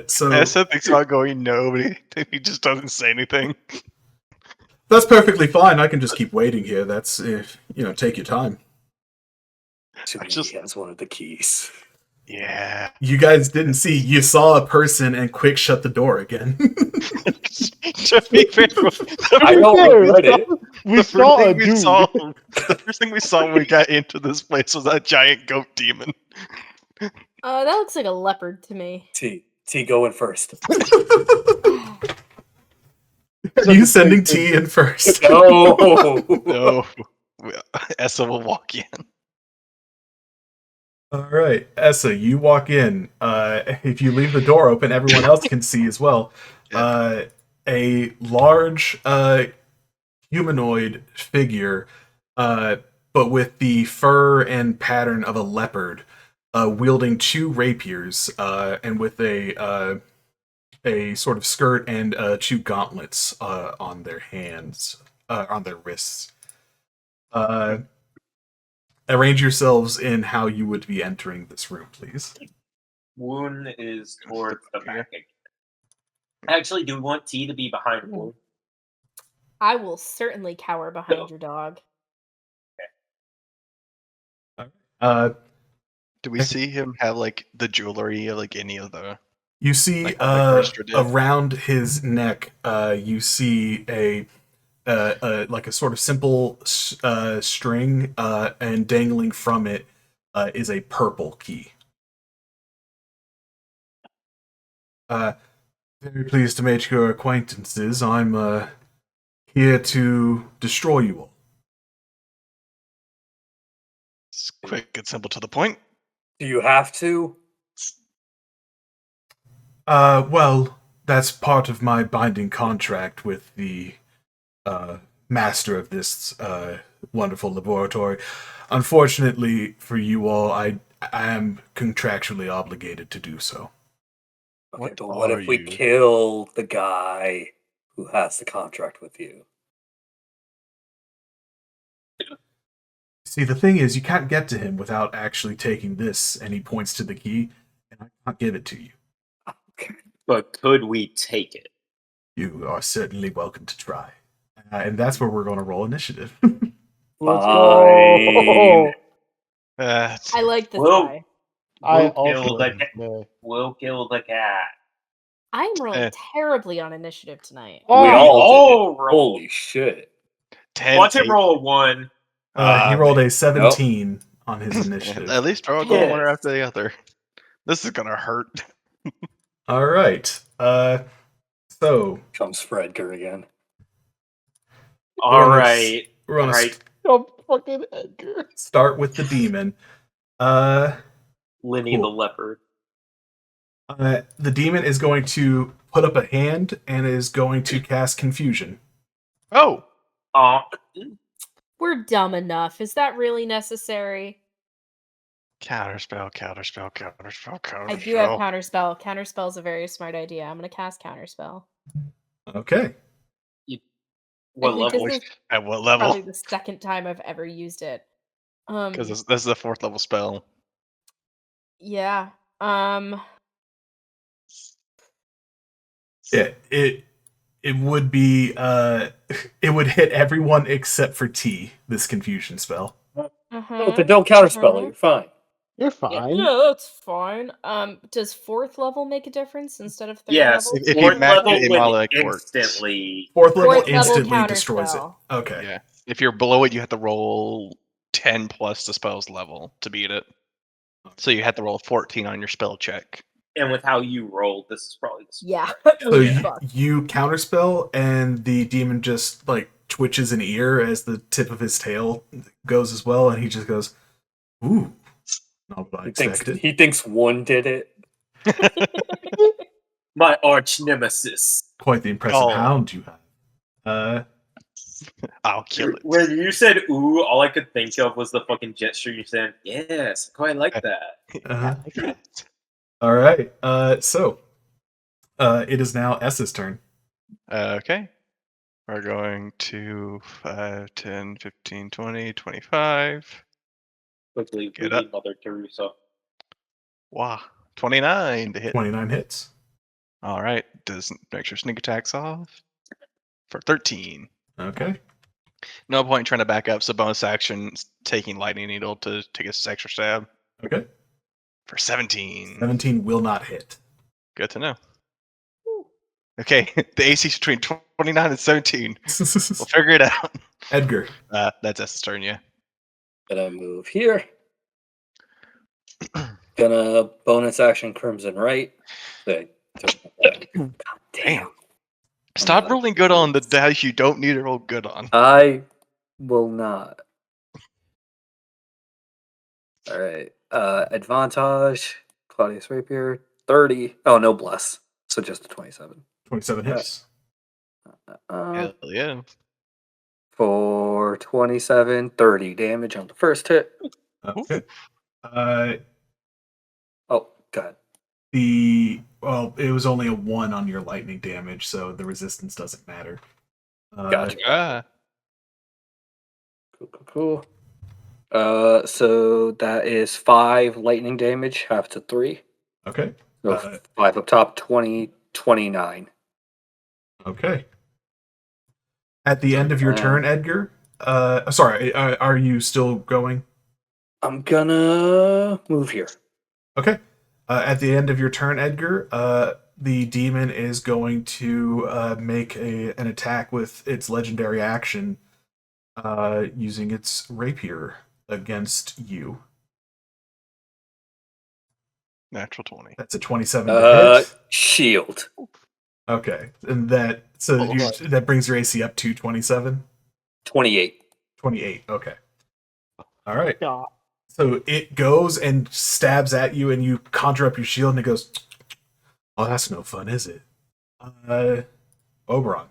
So Essa thinks about going no, but he just doesn't say anything. that's perfectly fine. I can just keep waiting here. That's take your time. He has one of the keys. Yeah. You guys didn't see. You saw a person and quick shut the door again. To be fair, I don't regret it. We saw a dude. The first thing we saw when we got into this place was that giant goat demon. That looks like a leopard to me. T going first. Are you sending T in first? No. No. Essa will walk in. All right, Essa, you walk in. If you leave the door open, everyone else can see as well. A large humanoid figure, but with the fur and pattern of a leopard, wielding two rapiers, and with a sort of skirt and two gauntlets on their hands, on their wrists. Arrange yourselves in how you would be entering this room, please. Woon is towards the back again. Actually, do we want T to be behind Woon? I will certainly cower behind your dog. Do we see him have like the jewelry, like any of the? You see Like Orchestra did? around his neck, you see a like a sort of simple string, and dangling from it is a purple key. Very pleased to make your acquaintances. I'm here to destroy you all. It's quick and simple to the point. Do you have to? Well, that's part of my binding contract with the master of this wonderful laboratory. Unfortunately for you all, I am contractually obligated to do so. Okay, but what if we kill the guy who has the contract with you? See, the thing is, you can't get to him without actually taking this, and he points to the key, and I can't give it to you. Okay. But could we take it? You are certainly welcome to try. And that's where we're going to roll initiative. Let's Fine. go. I like this Whoa. guy. I We'll kill also. the cat. We'll kill the cat. I'm rolling terribly on initiative tonight. We Oh, all did. roll. Holy shit. 10, Watch him 8. roll a 1. He rolled a 17 on his initiative. At least throw a goal one after the other. This is gonna hurt. All right. So Comes Fredger again. Alright. we're gonna Alright. Oh, fucking Edgar. start with the demon. Lenny Cool. the leopard. The demon is going to put up a hand and is going to cast confusion. Oh, We're dumb enough. Is that really necessary? counterspell, counterspell, counterspell, counterspell. I do have counterspell. Counterspell is a very smart idea. I'm going to cast counterspell. Okay. What I think level? this is At what probably level? the second time I've ever used it. Because this is the 4th level spell. Yeah. Yeah, it would be it would hit everyone except for T, this confusion spell. No, then don't counterspell it. You're fine. You're Yeah, fine. yeah, that's fine. Does 4th level make a difference instead of 3rd Yes, level? If you fourth max level it, it would automatically works. instantly. Fourth level 4th level instantly counter destroys it. spell. Okay. Yeah. If you're below it, you have to roll 10 plus the spell's level to beat it. So you have to roll 14 on your spell check. And with how you rolled, this is probably the Yeah. So you counterspell, and the demon just like twitches an ear as the tip of his tail goes as well, and he just goes, "Ooh, not what I expected." He thinks one did it. my arch nemesis. Quite the impressive Oh. hound you have. I'll kill it. When you said "ooh," all I could think of was the fucking gesture you said. Yes, I quite like that. All right. So it is now S's turn. Okay. We're going to 5, 10, 15, 20, 25. Quickly, Get really up. Mother Teresa. Wow. 29 to hit. 29 hits. All right. Does make sure sneak attacks off for 13. Okay. No point trying to back up, so bonus action taking lightning needle to take a extra stab Okay. for 17. 17 will not hit. Good to know. Okay, the AC is between 29 and 17. We'll figure it out. Edgar. That's S's turn, yeah. Gonna move here. Gonna bonus action Crimson Right. God damn. Stop rolling good on the dice you don't need to roll good on. I will not. All right. Advantage. Claudius Rapier. 30. Oh, no bless. So just a 27. 27 hits. Hell yeah. For 27, 30 damage on the first hit. Okay. Oh, God. It was only a 1 on your lightning damage, so the resistance doesn't matter. Gotcha. Cool. So that is 5 lightning damage, half to 3. Okay. So 5 up top, 20, 29. Okay. At the end of your turn, Edgar. Sorry, are you still going? I'm gonna move here. Okay. At the end of your turn, Edgar, the demon is going to make an attack with its legendary action, using its rapier against you. Natural 20. That's a 27 to hit. Shield. Okay, and that brings your AC up to 27. 28. 28. Okay. All right. So it goes and stabs at you, and you conjure up your shield, and it goes, "Oh, that's no fun, is it?" Oberon.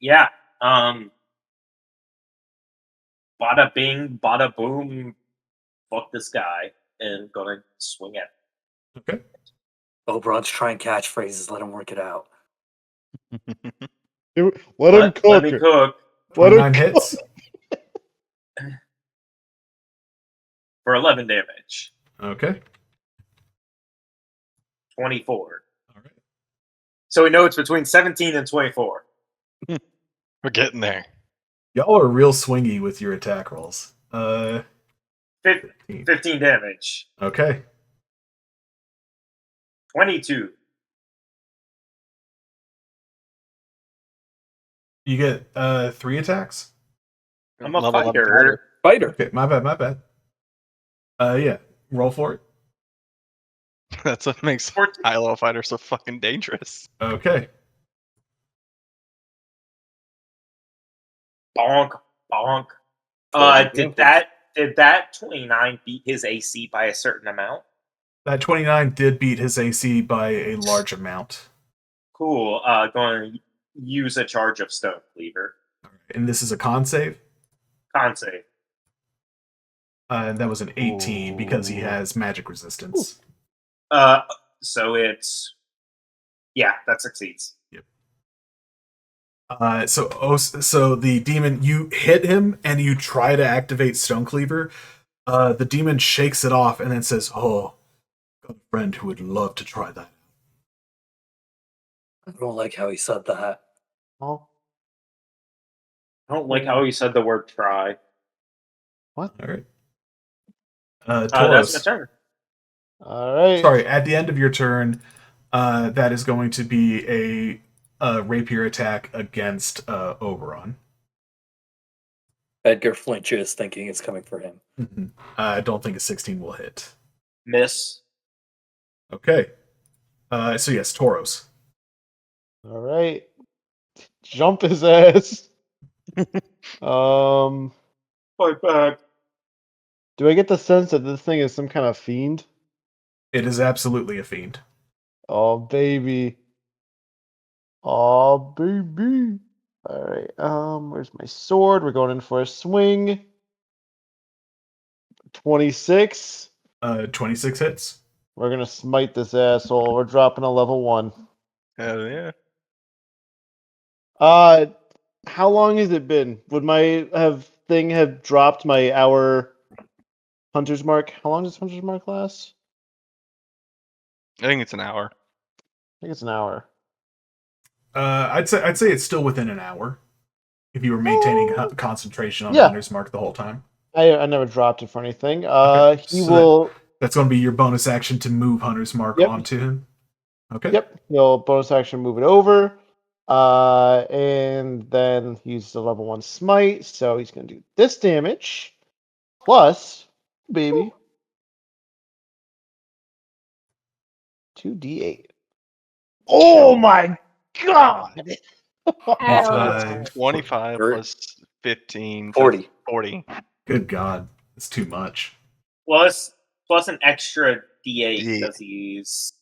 Yeah. Bada bing, bada boom. Fuck this guy, and gonna swing at him. Okay. Oberon's trying catchphrases. Let him work it out. Let him cook. Let me cook. Let him 29 hits. For 11 damage. Okay. 24. All right. So we know it's between 17 and 24. We're getting there. Y'all are real swingy with your attack rolls. 15 damage. Okay. 22. You get 3 attacks? I'm a Level 11 fighter. Fighter. Okay, my bad. Yeah. Roll for it. That's what makes high level fighters so fucking dangerous. Okay. Bonk. Bonk. Did that 29 beat his AC by a certain amount? That 29 did beat his AC by a large amount. Cool. Going to use a charge of Stone Cleaver. And this is a con save? Con save. And that was an 18 because he has magic resistance. So it's... Yeah, that succeeds. Yep. So the demon, you hit him and you try to activate Stone Cleaver. The demon shakes it off and then says, "Oh, got a friend who would love to try that." I don't like how he said that. Oh. I don't like how he said the word try. What? All right. Tauros. That's my turn. All right. Sorry, at the end of your turn, that is going to be a rapier attack against Oberon. Edgar flinches, thinking it's coming for him. Mm-hmm. I don't think a 16 will hit. Miss. Okay. So yes, Tauros. All right. Jump his ass. Fight back. Do I get the sense that this thing is some kind of fiend? It is absolutely a fiend. Oh baby. Oh baby. All right. Where's my sword? We're going in for a swing. 26. 26 hits. We're gonna smite this asshole. We're dropping a level 1. Hell yeah. How long has it been? Would my thing have dropped my hour Hunter's Mark? How long does Hunter's Mark last? I think it's an hour. I think it's an hour. I'd say it's still within an hour if you were maintaining concentration on Yeah. Hunter's Mark the whole time. I never dropped it for anything. Okay, He so will. That's going to be your bonus action to move Hunter's Mark Yep. onto him. Okay. Yep. He'll bonus action move it over. And then he's the level 1 smite, so he's gonna do this damage. Plus, baby. 2d8. Oh my god! Ouch. 25 Or- plus 15. 40. 40. Good God, it's too much. Plus an extra D8 Yeah. because he's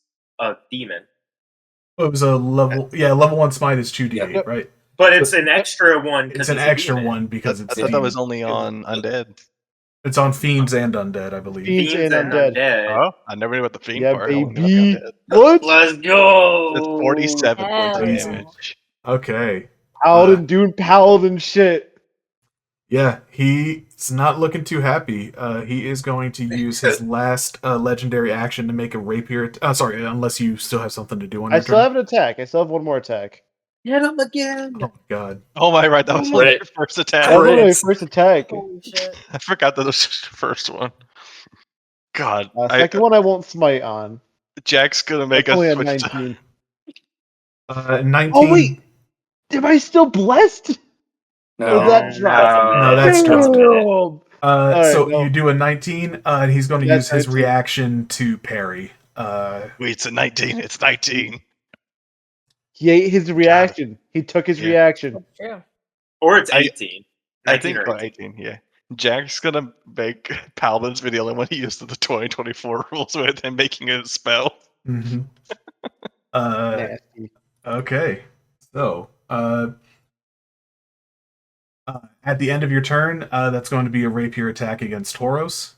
a demon. It was a level 1 smite is 2d8, Yep. right? But it's an extra one It's because an he's extra a demon. one because I it's thought that was demon. only on undead. It's on fiends and undead, I believe. Fiends Fiends and and undead. undead. Oh, I never knew about the fiend Yeah, part. I only knew baby. about the undead. What? Let's go. That's 47 points of Hell damage. Okay. Paladin doing paladin shit. Yeah, he's not looking too happy. He is going to use his last legendary action to make a rapier. Sorry, unless you still have something to do on I your still turn. have an attack. I still have one more attack. Hit him again. Oh my God. Oh my, right. That was only Crit. your first attack. That was only my Crits. first attack. Holy shit. I forgot that was the first one. God. Second one I won't smite on. Jack's going to make That's only us a switch to 19. 19. Oh wait, am I still blessed? No. Or that drop? No, that's dropped. dropped. Alright, So well. you do a 19, and he's going to Yeah, use his 19. reaction to parry. Wait, it's a 19. It's 19. He ate his reaction. He took his Yeah. reaction. True. Or it's I- 18. I 19 think or about 18, yeah. Jack's going to make Paladin's be the only one he used the 2024 rules with and making a spell. Mm-hmm. Nasty. Okay. So, at the end of your turn, that's going to be a rapier attack against Tauros.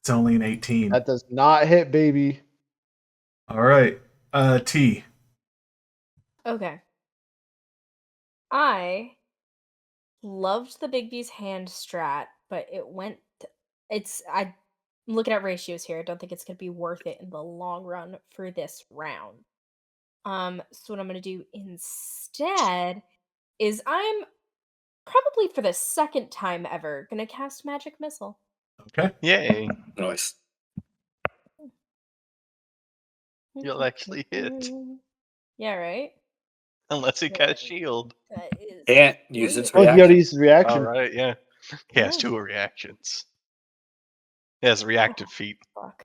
It's only an 18. That does not hit, baby. All right. T. Okay. I loved the Big B's hand strat, but I'm looking at ratios here. I don't think it's gonna be worth it in the long run for this round. So what I'm gonna do instead is I'm probably for the second time ever gonna cast Magic Missile. Okay. Yay. Nice. You'll actually hit. Yeah, right? Unless he casts shield. That is Can't use its Oh, he reaction. already used his reaction. Alright, yeah. He has 2 reactions. He has a reactive feat. fuck.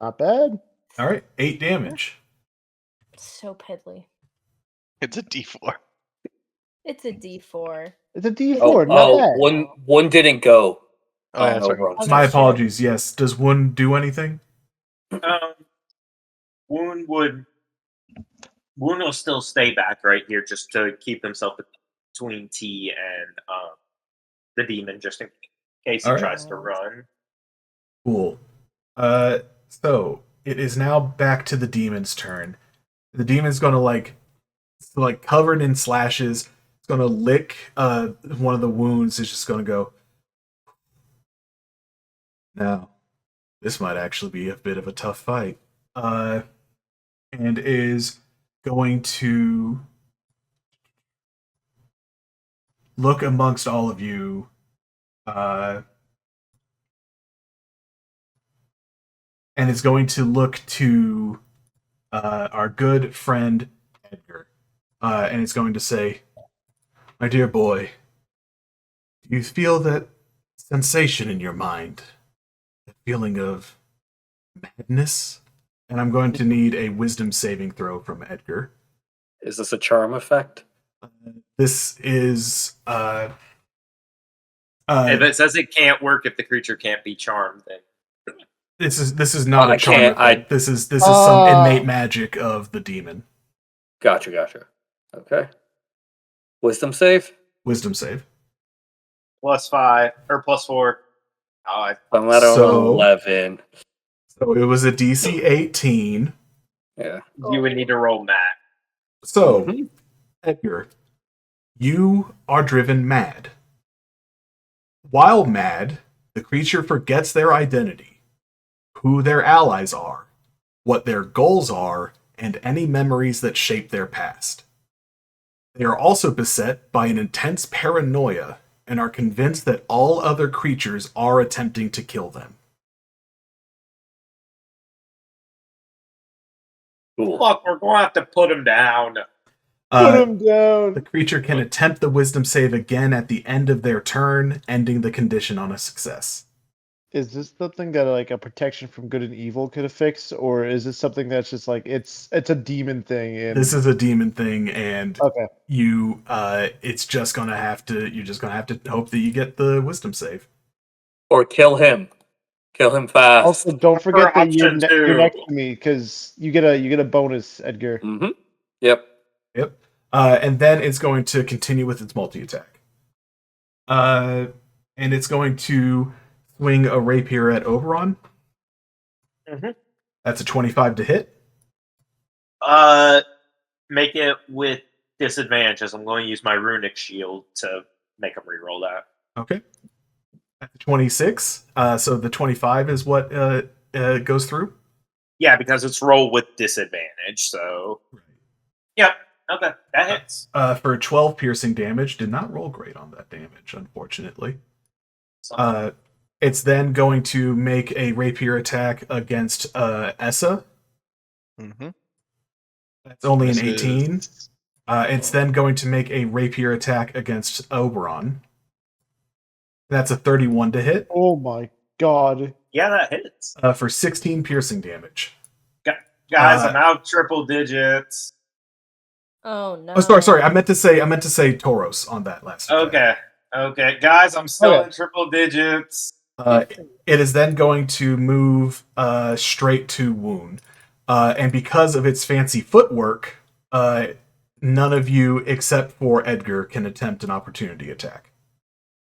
Not bad. All right. 8 damage. So piddly. It's a d4. It's a D4. It's a D4. Oh, not bad. one didn't go. Oh, yeah, that's right. Oh, My shit. apologies. Yes. Does one do anything? Wound will still stay back right here just to keep himself between T and the demon, just in case he Alright. tries to run. Cool. So it is now back to the demon's turn. The demon's gonna like covered in slashes. It's gonna lick one of the wounds. It's just gonna go. Now, this might actually be a bit of a tough fight. And is going to look amongst all of you. and it's going to look to our good friend Edgar, and it's going to say, "My dear boy, do you feel that sensation in your mind, the feeling of madness?" And I'm going to need a wisdom saving throw from Edgar. Is this a charm effect? This is If it says it can't work if the creature can't be charmed, then this is not I a charm can't- effect. This is some innate magic of the demon. Gotcha. Okay. Wisdom save? Wisdom save. +5 or +4. Oh, I'm at So- 11. So it was a DC 18. Yeah. you would need to roll that. So, Mhm. Edgar, you are driven mad. While mad, the creature forgets their identity, who their allies are, what their goals are, and any memories that shape their past. They are also beset by an intense paranoia and are convinced that all other creatures are attempting to kill them. Cool. Fuck, we're going to have to put him down. Put Uh, him down. the creature can attempt the wisdom save again at the end of their turn, ending the condition on a success. Is this something that like a protection from good and evil could affix, or is this something that's just like it's a demon thing? And This is a demon thing, and okay. you it's just gonna have to you're just gonna have to hope that you get the wisdom save. Or kill him. Kill him fast. Also, don't forget that you're, option you're two. next to me because you get a bonus, Edgar. Mm-hmm. Yep. And then it's going to continue with its multi-attack. And it's going to swing a rapier at Oberon. Mhm. That's a 25 to hit. Make it with disadvantage, as I'm going to use my runic shield to make him reroll that. Okay. That's a 26. So the 25 is what goes through. Yeah, because it's roll with disadvantage, so... Yep, okay, that hits. For 12 piercing damage. Did not roll great on that damage, unfortunately. It's then going to make a rapier attack against Essa. Mm-hmm. That's only an Misses. 18. It's then going to make a rapier attack against Oberon. That's a 31 to hit Oh my god. Yeah, that hits. for 16 piercing damage. Guys, I'm out triple digits. Oh no. Oh, sorry. I meant to say Tauros on that last. attack. Okay. Guys, I'm still Okay. in triple digits. It is then going to move straight to Wound. And because of its fancy footwork, none of you except for Edgar can attempt an opportunity attack.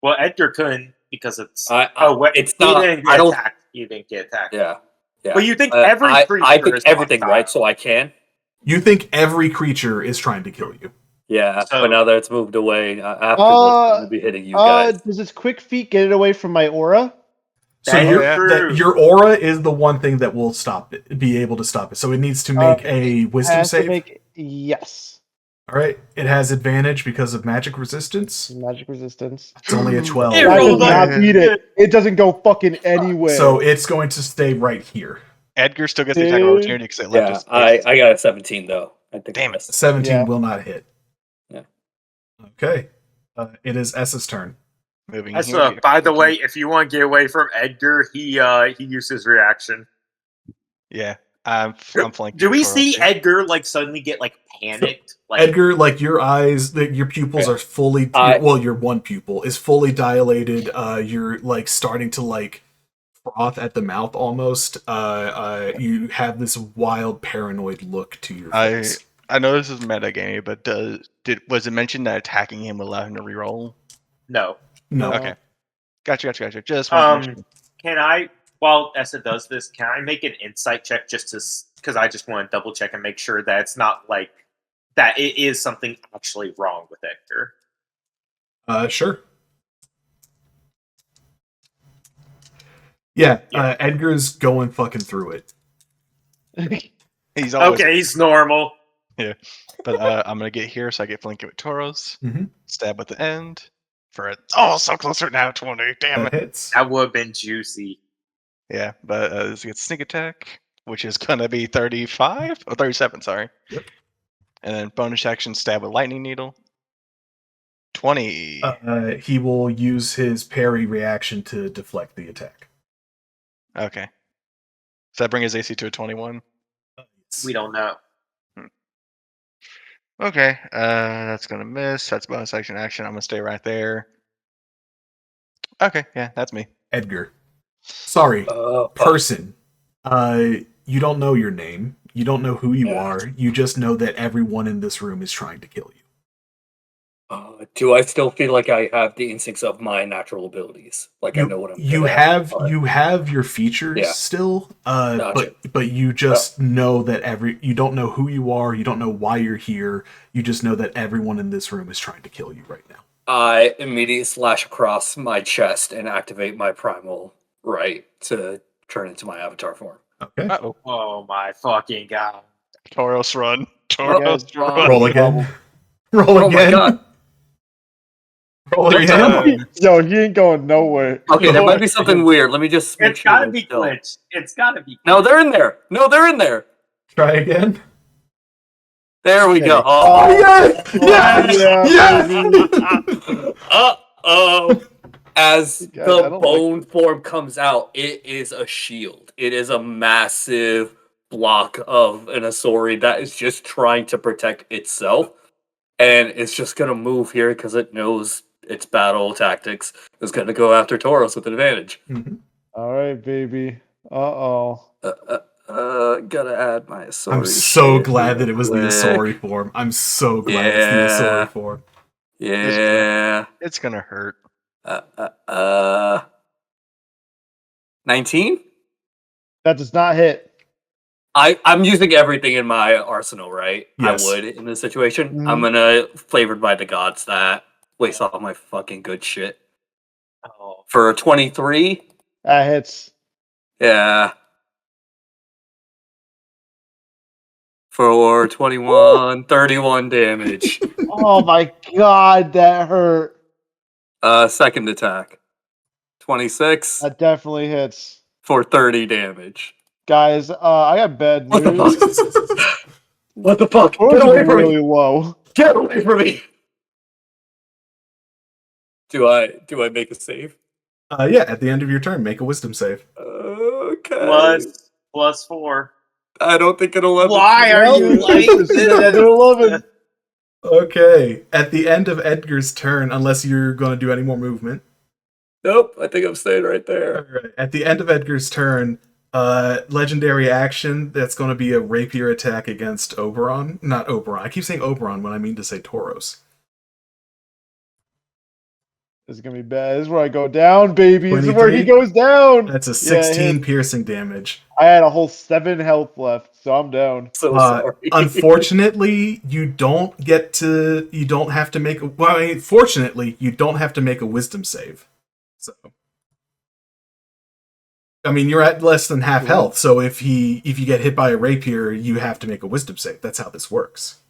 Well, Edgar couldn't because it's... It's not. He didn't I get don't. attacked. He didn't get attacked. Yeah. But you think every creature I think is everything, hostile. right? So I can. You think every creature is trying to kill you. Yeah. So- but now that it's moved away, after this, I'm gonna be hitting you guys. Does its quick feet get it away from my aura? So That your is true. your aura is the one thing that will stop it, be able to stop it. So it needs to make a wisdom Has to save. make- yes. All right, it has advantage because of magic resistance. Magic resistance. It's only a 12. It That does rolled not up. beat it. It doesn't go fucking anywhere. So it's going to stay right here. Edgar still gets the attack of Dude. opportunity because it left Yeah. his I got a 17 though. I think. Damn it. 17 Yeah. will not hit. Yeah. Okay. It is S's turn. moving That's here. by the way, if you want to get away from Edgar, he used his reaction. Yeah, I'm flanking. Do we Tauros see here. Edgar like suddenly get like panicked? Like Edgar, like your eyes, your pupils are fully. Well, your one pupil is fully dilated. You're like starting to like froth at the mouth almost. You have this wild, paranoid look to your face. I know this is metagaming, but was it mentioned that attacking him would allow him to reroll? no. No. Okay, gotcha. Just wanted to mention. Can I? While Essa does this, can I make an insight check just to because I just want to double check and make sure that it's not like that it is something actually wrong with Edgar. Sure. Yeah, Edgar's going fucking through it. He's always Okay, he's normal. But I'm gonna get here, so I get flanking with Tauros. Mhm. Stab at the end for it. Oh, so closer now, 20. Damn That it! hits. That would have been juicy. Yeah, but this gets sneak attack, which is gonna be 35 or 37. Sorry. Yep. And then bonus action stab with lightning needle. 20. He will use his parry reaction to deflect the attack. Okay. Does that bring his AC to a 21? We don't know. Okay, that's gonna miss. That's bonus action. I'm gonna stay right there. Okay, yeah, that's me. Edgar. Sorry, person. You don't know your name. You don't know who you are. You just know that everyone in this room is trying to kill you. Do I still feel like I have the instincts of my natural abilities? Like I know what I'm you good have at, you have your features still, Gotcha. but you just know that you don't know who you are. You don't know why you're here. You just know that everyone in this room is trying to kill you right now. I immediately slash across my chest and activate my primal right to turn into my avatar form. Okay. Uh-oh. Oh my fucking god. Tauros run. Tauros run. Roll again. Roll Oh again. my god. Roll again. Yo, he ain't going nowhere. Okay, there might be something weird. Let me just make It's sure. gotta be glitched. It's gotta be. No, they're in there. No, they're in there. Try again. There we go. Oh, yes! Yes! Yeah, Uh-oh. As Guys, I the don't bone form comes out, it is a shield. It is a massive block of an Asori that is just trying to protect itself. And it's just going to move here because it knows its battle tactics. It's going to go after Tauros with an advantage. All right, baby. Uh-oh. Gotta add my Asori. I'm so shit glad that it real was the quick. Asori form. I'm so glad it's the Asori form. Yeah. It's gonna hurt. 19? That does not hit. I'm using everything in my arsenal, right? Yes. I would in this situation. Mhm. I'm gonna flavored by the gods that waste all my fucking good shit. Oh. For 23, That hits. yeah. For 21, 31 damage. Oh my god, that hurt. Second attack. 26 That definitely hits. for 30 damage. Guys, I got bad What the news. fuck? What the fuck? Yours Get away is from really me! low. Get away from me! Do I make a save? Yeah, at the end of your turn, make a wisdom save. Okay. +4. I don't think an 11. Why are Well, you like it's this? another 11. Okay, at the end of Edgar's turn, unless you're going to do any more movement. Nope, I think I'm staying right there. Alright, at the end of Edgar's turn, legendary action, that's going to be a rapier attack against Oberon. Not Oberon. I keep saying Oberon when I mean to say Tauros. This is gonna be bad. This is where I go down, baby. This is where he 23? goes down. That's a Yeah, it 16 hit. piercing damage. I had a whole 7 health left, so I'm down. So sorry. Unfortunately, you don't have to make fortunately, you don't have to make a wisdom save. So I mean, you're at less than half health, so if you get hit by a rapier, you have to make a wisdom save. That's how this works.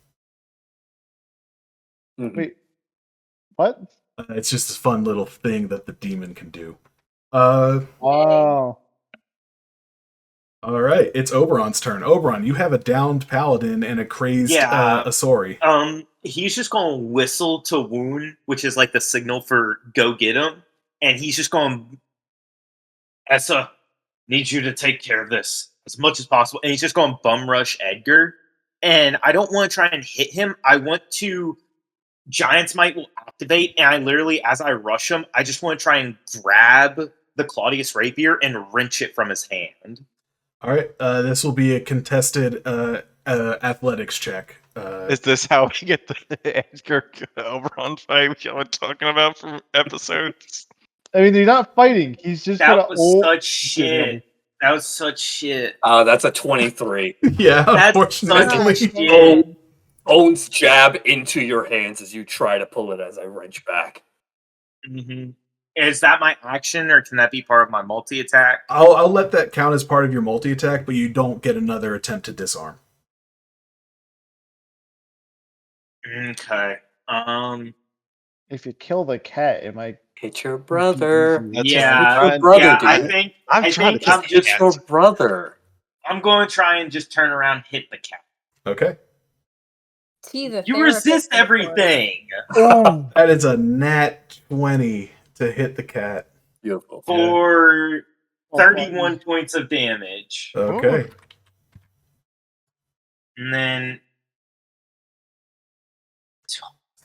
Wait, what? It's just a fun little thing that the demon can do. Oh. All right, it's Oberon's turn. Oberon, you have a downed paladin and a crazed Asori. He's just gonna whistle to wound, which is like the signal for go get him, and he's just going, Essa, need you to take care of this as much as possible. And he's just going bum rush Edgar. And I don't want to try and hit him. I want to Giant's Might will activate, and I literally, as I rush him, I just want to try and grab the Claudius Rapier and wrench it from his hand. All right, this will be a contested athletics check. Is this how we get the Edgar Oberon fight y'all were talking about from episodes? I mean, they're not fighting. He's just That gonna. was such shit. That was such shit. That's a 23. Yeah, That's unfortunately. such shit. Bones jab into your hands as you try to pull it as I wrench back. Mm-hmm. Is that my action, or can that be part of my multi-attack? I'll let that count as part of your multi-attack, but you don't get another attempt to disarm. Okay. if you kill the cat, it might Hit your brother. That's Yeah, what Hit your brother, yeah. dude. I trying think to I'm kill just Hit your brother. I'm going to try and just turn around, and hit the cat. Okay. T, the You therapist resist report. everything Oh, That is a nat 20 to hit the cat. Beautiful. for 31 points of damage, Okay. and then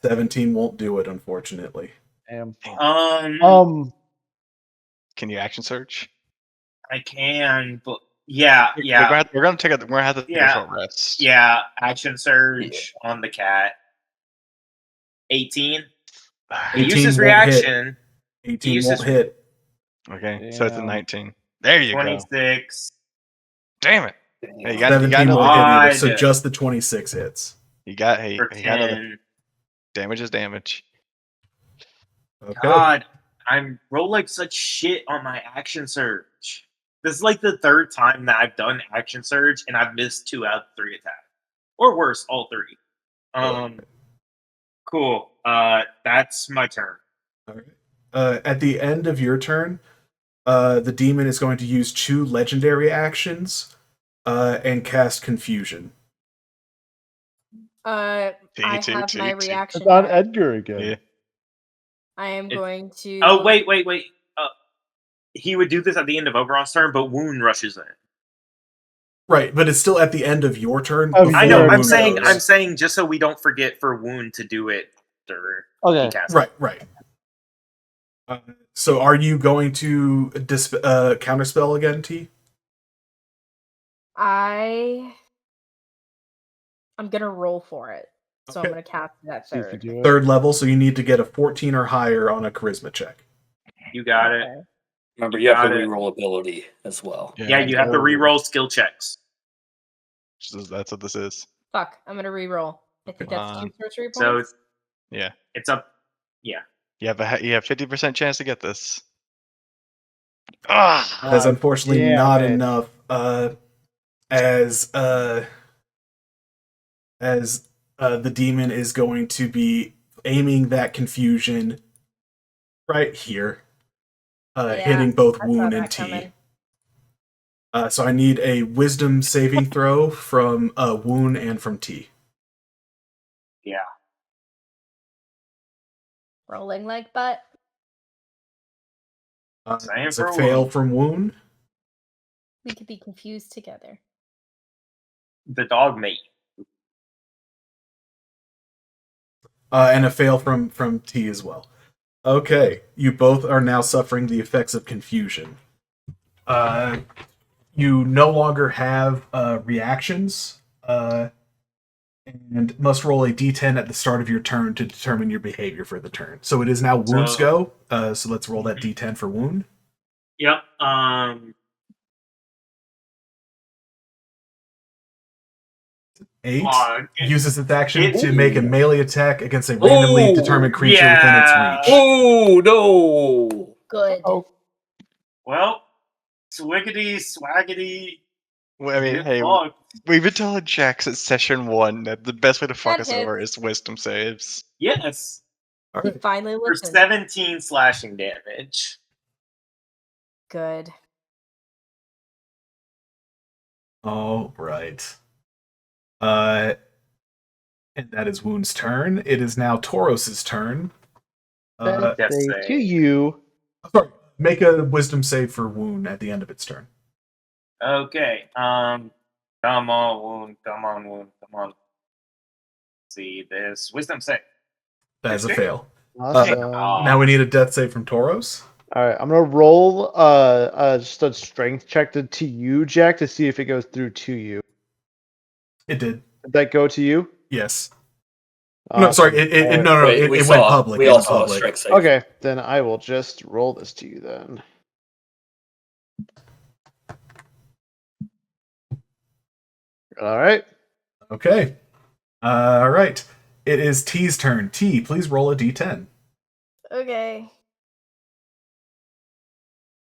17 won't do it, unfortunately. damn. Can you action search? I can, but yeah. We're gonna have to take a Yeah. short rest. Yeah, action surge on the cat. 18. He 18 used his won't hit. reaction. 18 uses- won't hit. Okay, so it's a Damn. 19. There you go. 26. Damn it! Hey, you got 17 another won't hit either, God. so just the 26 hits. You got For he got another 10. damage is damage. Okay. God, I'm rolling such shit on my action surge. This is like the third time that I've done action surge, and I've missed 2 out of 3 attacks, or worse, all 3. Cool. That's my turn. All right. At the end of your turn, the demon is going to use 2 legendary actions and cast Confusion. I have my T. reaction. It's on back. Edgar again. Yeah. I am It's- going to. Oh, wait. He would do this at the end of Oberon's turn, but Wound rushes in. Right, but it's still at the end of your turn. Oh, before I know. Wound I'm goes. saying just so we don't forget for Wound to do it after Okay. he casts. Right. So are you going to counterspell again, T? I'm gonna roll for it. So I'm Okay. gonna cast that See if you third. do it. 3rd level, so you need to get a 14 or higher on a charisma check. You got it. Okay. Remember, you have Got to it. reroll ability as well. Yeah, you have to re-roll skill checks. That's what this is. Fuck, I'm gonna re-roll. I think that's Come 2 sorcery points. So Yeah. it's up. Yeah. You have 50% chance to get this. That's unfortunately damn not it. enough. As the demon is going to be aiming that confusion right here, hitting both I saw Wound that and T. coming. So I need a Wisdom saving throw from Wound and from T. Yeah. Rolling like butt. Same It's a for fail Wound. from Wound. We could be confused together. The dog mate. And a fail from T as well. Okay, you both are now suffering the effects of confusion. You no longer have reactions, and must roll a d10 at the start of your turn to determine your behavior for the turn. So it is now Wound's go. So let's roll that d10 for Wound. Yep. 8 it- uses its action it- to make a melee attack against a randomly determined creature within its reach. Oh no! Good. Oh, Well, swiggity swaggity. Well, I mean, get hey, fucked. we've been telling Jax at session 1 that the best way to fuck That us over hits. is wisdom saves. Yes. All He right. finally For listened. 17 slashing damage. Good. All right. And that is Wound's turn. It is now Tauros's turn. death Death save save. to you. Sorry, make a Wisdom save for Wound at the end of its turn. Okay. Come on, Wound. Come on, Wound. Come on. Let's see this. Wisdom save. That is a 16? fail. Awesome. Now we need a death save from Tauros. All right, I'm gonna roll just a strength check to you, Jack, to see if it goes through to you. It did. Did that go to you? Yes. No, sorry. No. Wait, It we went saw- public. We It all went saw a public. strength save. Okay, then I will just roll this to you then. All right. Okay. All right. It is T's turn. T, please roll a d10. Okay.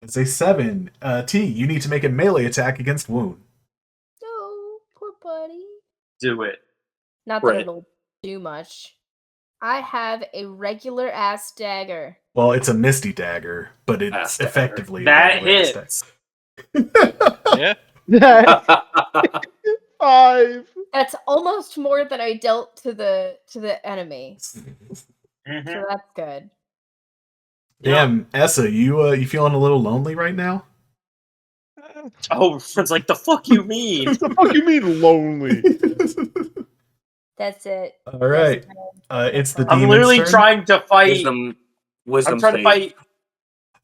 It's a 7. T, you need to make a melee attack against Wound. Oh, poor buddy. Do it. Not that Right. it'll do much. I have a regular ass dagger. Well, it's a misty dagger, but it's Ass dagger. effectively a That regular ass hits. dagger. Yeah. That's 5. That's almost more than I dealt to the enemy. Mhm. So that's good. Damn, Essa, you feeling a little lonely right now? Oh, it's like the fuck you mean? What the fuck you mean lonely? That's it. All right, it's the I'm I'm demon's literally turn. trying to fight. Wisdom I'm trying to save. fight.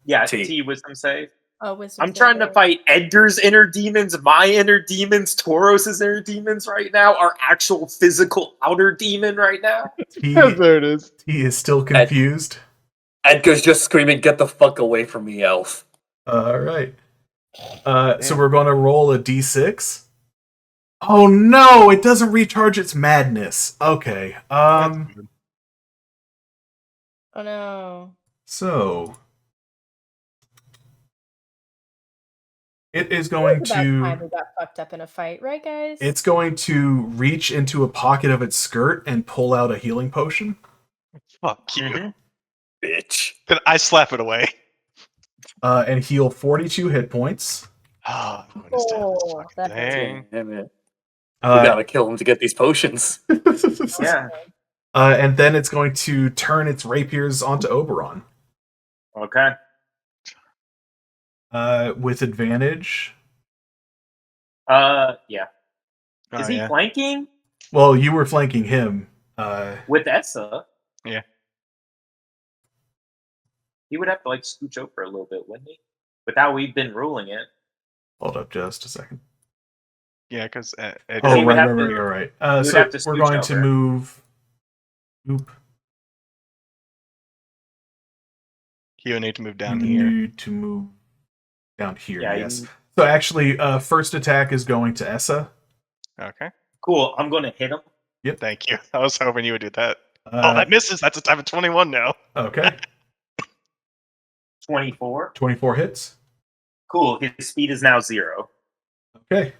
Yeah, T. T wisdom save. Oh, wisdom. I'm trying to saving. fight Edgar's inner demons, my inner demons, Tauros's inner demons right now, our actual physical outer demon right now. There it is. He is still confused. Edgar's just screaming, "Get the fuck away from me, elf!" All right. So we're going to roll a d6. Oh no, it doesn't recharge its madness. Okay. Oh no. So it is It's going about time to we got fucked up in a fight, right, guys? it's going to reach into a pocket of its skirt and pull out a healing potion. Fuck you. Mhm. Bitch. Then I slap it away. And heal 42 hit points. Oh, I'm going to stab this fucking that hurts. thing. Damn it. We gotta kill him to get these potions. Yeah. And then it's going to turn its rapiers onto Oberon. Okay. With advantage. Yeah. Oh, Is he yeah. flanking Well, you were flanking him. with Essa? Yeah. He would have to like scooch over a little bit, wouldn't he? With how we've been ruling it. Hold up just a second. Yeah, because Oh, he would right, have right, to- right, right. would So have to we're scooch going to over. move. Oop. he would need to move down You here. need to move down here. Yeah, Yes. So actually, first attack is going to Essa. Okay. Cool. I'm gonna hit him. Thank you. I was hoping you would do that. Uh, That misses. That's a type of 21 now. Okay. 24. 24 hits. Cool. His speed is now 0 Okay.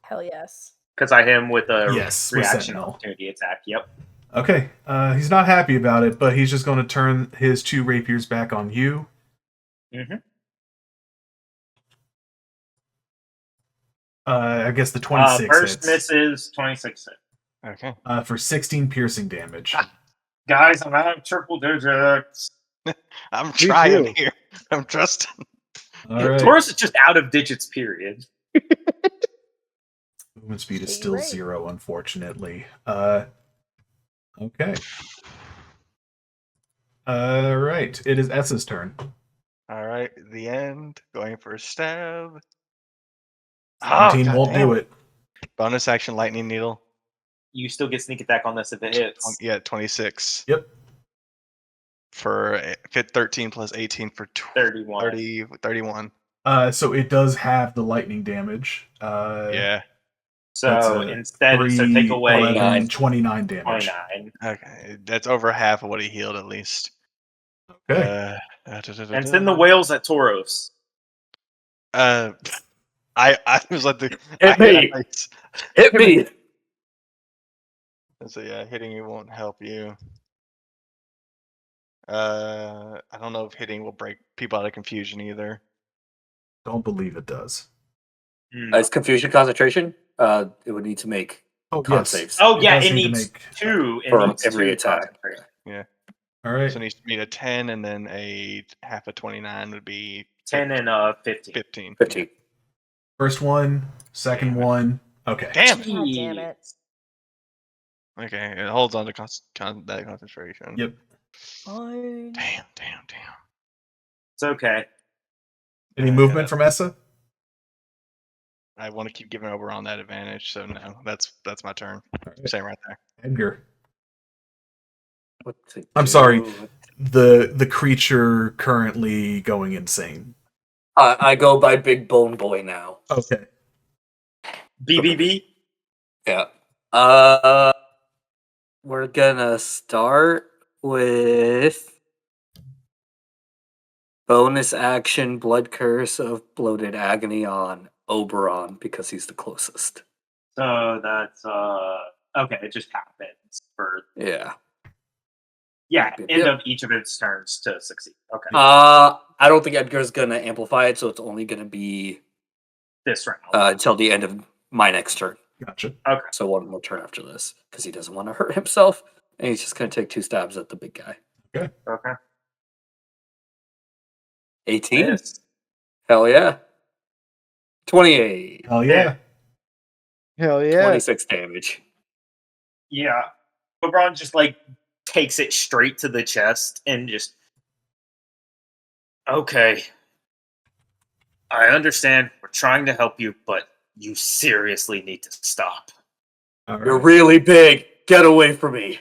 Hell yes. because I hit him with a Yes, with reaction Sentinel. opportunity attack. Yep. Okay. He's not happy about it, but he's just going to turn his 2 rapiers back on you. Mm-hmm. I guess the 26 First hits. misses 26 hit. Okay. For 16 piercing damage. Guys, I'm out of triple digits. I'm trying too. here. I'm trusting. All right. Taurus is just out of digits, period. Movement speed is Shitty still right. 0, unfortunately. Okay. All right. It is S's turn. All right. The end. Going for a stab. 17 won't do it. Bonus action lightning needle. You still get sneak attack on this if it hits. Yeah, 26. Yep. For fit 13 plus 18 for 31. 31. So it does have the lightning damage. Yeah. That's So a instead, so 3, take away 11, 29 damage. 29. Okay. That's over half of what he healed at least. Okay. And send the whales at Tauros. I was like the Hit me. Hit me. So yeah, hitting you won't help you. I don't know if hitting will break people out of confusion either. Don't believe it does. As confusion concentration, it would need to make Oh, con yes. saves. Oh, yeah, does it need to needs make- 2. It For needs every 2 attack. concentration. Yeah. All right. So it needs to meet a 10, and then a half of 29 would be 10 and 15. 15. 15. First one, second Damn it. one. Okay. Damn it. God damn it. Okay, it holds on to that concentration. Yep. Fine. Damn. It's okay. Any movement from Essa? I want to keep giving Oberon that advantage, so no, that's my turn. All right. Same right there. Edgar. What to I'm do? sorry. The creature currently going insane. I go by Big Bone Boy now. Okay. BBB? Yeah. We're gonna start with bonus action Blood Curse of Bloated Agony on Oberon because he's the closest. So that's, okay, it just happens for Yeah. Yeah, Yep, end yep. of each of its turns to succeed. Okay. I don't think Edgar's gonna amplify it, so it's only gonna be This round. until the end of my next turn. Gotcha. Okay. So one more turn after this, because he doesn't want to hurt himself, and he's just gonna take 2 stabs at the big guy. Okay. 18. Miss. Hell yeah. 28. Hell yeah. Hell yeah. 26 damage. Yeah. Oberon just like takes it straight to the chest and just. Okay. I understand. We're trying to help you, but you seriously need to stop. All You're right. really big. Get away from me.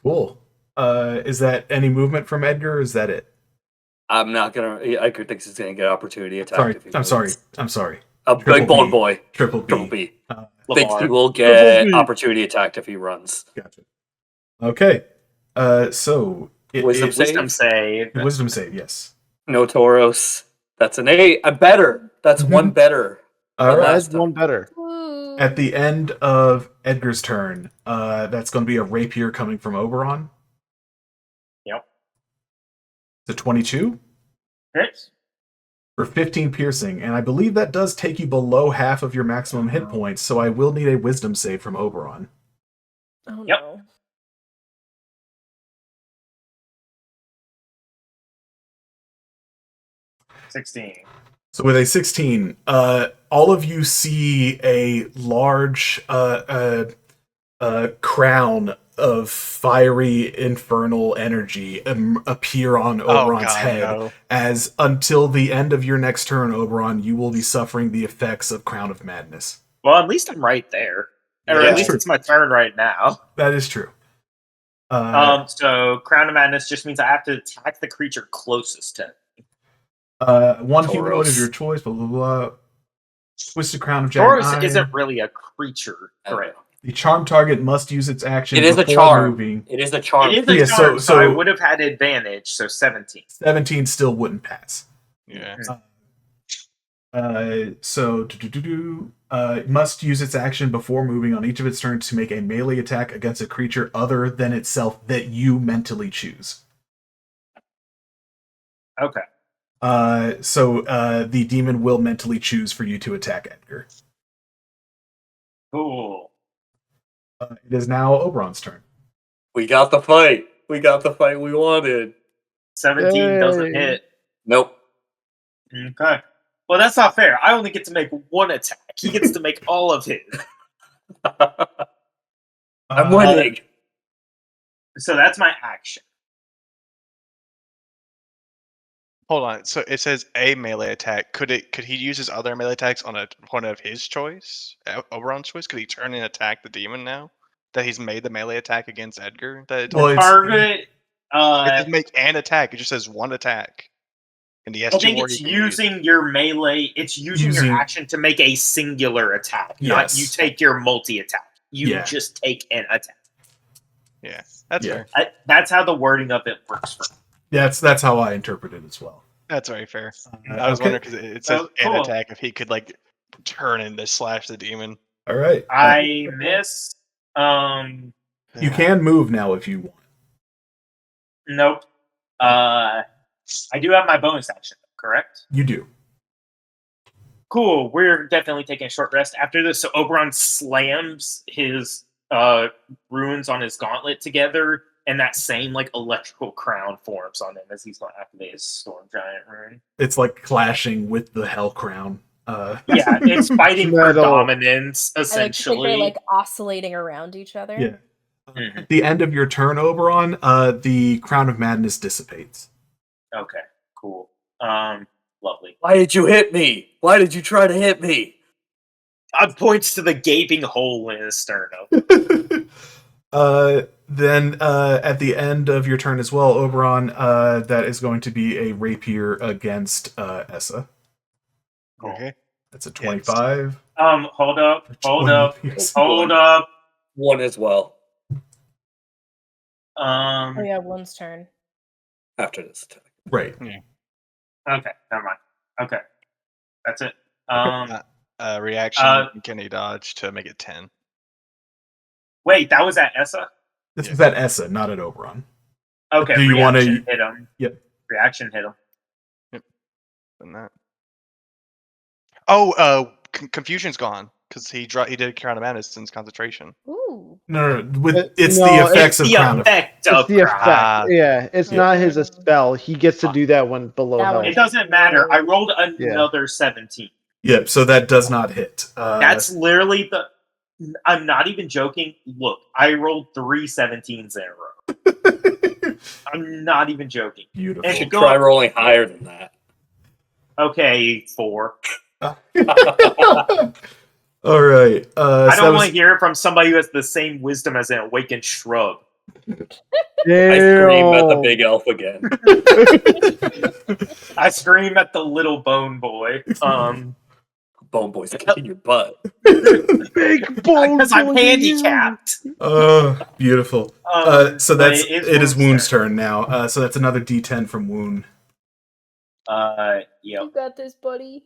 Cool. Is that any movement from Edgar, or is that it? I'm not gonna. Edgar thinks he's gonna get opportunity attack. Sorry. If he I'm sorry. moves. I'm sorry. A Triple big bald B. boy. Triple B. Triple B. Thinks he Lamar. will Triple get B. opportunity attacked if he runs. Gotcha. Okay. So it Wisdom is save? Wisdom save. wisdom save. Yes. No Tauros. That's an 8. A better. That's one better. All than right. last That's one better. Ooh. At the end of Edgar's turn, that's going to be a rapier coming from Oberon. Yep. It's a 22 Hits. for 15 piercing, and I believe that does take you below half of your maximum hit points. So I will need a wisdom save from Oberon. Oh Yep. no. 16. So with a 16, all of you see a large crown of fiery infernal energy appear on Oberon's God, head. no. As until the end of your next turn, Oberon, you will be suffering the effects of Crown of Madness. Well, at least I'm right there. Or Yeah. at least it's my turn right now. That is true. So Crown of Madness just means I have to attack the creature closest to me. One humanoid Tauros. of your choice, blah, blah, blah. Twisted Crown of Giant Taurus Eye. isn't really a creature. Correct. The charm target must use its action It is a before charm. moving. It is a charm. It is a Yeah, charm, so I so- would have had advantage, so 17. 17 still wouldn't pass. Yeah. Must use its action before moving on each of its turns to make a melee attack against a creature other than itself that you mentally choose. Okay. The demon will mentally choose for you to attack Edgar. Cool. It is now Oberon's turn. We got the fight. We got the fight we wanted. 17 doesn't Yay. hit. Nope. Okay. Well, that's not fair. I only get to make one attack. He gets to make all of his. I'm winning. So that's my action. Hold on. So it says a melee attack. Could he use his other melee attacks on a opponent of his choice? Oberon's choice? Could he turn and attack the demon now? That he's made the melee attack against Edgar? Well, it's- Target. It doesn't make an attack, it just says one attack. And he has I two think more it's he can use. using your melee. It's using your action to make a singular attack. Not Yes. you take your multi attack. You Yeah. just take an attack. Yeah, that's Yeah. fair. That's how the wording of it works for me. That's how I interpret it as well. That's very fair. I was Okay. wondering because it says Oh, an cool. attack if he could like turn and just slash the demon. All right. I miss. You can move now if you want. Nope. I do have my bonus action, correct? You do. Cool. We're definitely taking a short rest after this. So Oberon slams his runes on his gauntlet together, and that same like electrical crown forms on him as he's going to activate his Storm Giant rune. It's like clashing with the Hell Crown. Yeah, it's fighting for Metal. dominance, I like to think essentially. they're like oscillating around each other. Yeah. Mhm. At the end of your turn, Oberon, the Crown of Madness dissipates. Okay, cool. Lovely. Why did you hit me? Why did you try to hit me? Points to the gaping hole in his sternum. Then at the end of your turn as well, Oberon, that is going to be a rapier against Essa. Okay. That's a 25. Hold up. 20. One as well Oh yeah, one's turn. after this attack. Right. Okay, never mind. Okay. That's it. Reaction can he dodge to make it 10? Wait, that was at Essa? This was at Essa, not at Oberon. Okay, Do you want reaction to? hit him. Yep. Reaction hit him. And that. Oh, confusion's gone because he did Crown of Madness since concentration. Ooh. No, with it's No, the it's effects of The Crown of. effect It's of the Crown. effect. Yeah, it's Yeah. not his a spell. He gets to do that when below That health. It doesn't matter. I rolled another 17. Yep. So that does not hit. That's literally the. I'm not even joking. Look, I rolled 3 17s in a row. I'm not even joking. Beautiful. And You should go try up- rolling higher than that. Okay, 4. All right. I so don't want to hear it from somebody who has the same wisdom as an awakened shrub. I scream at the big elf again. I scream at the little bone boy. Bone boy's kicking your butt. Big bone. Because I'm handicapped. Beautiful. So but that's it is Wound's turn now. So that's another D10 from Wound. Yep. You got this, buddy.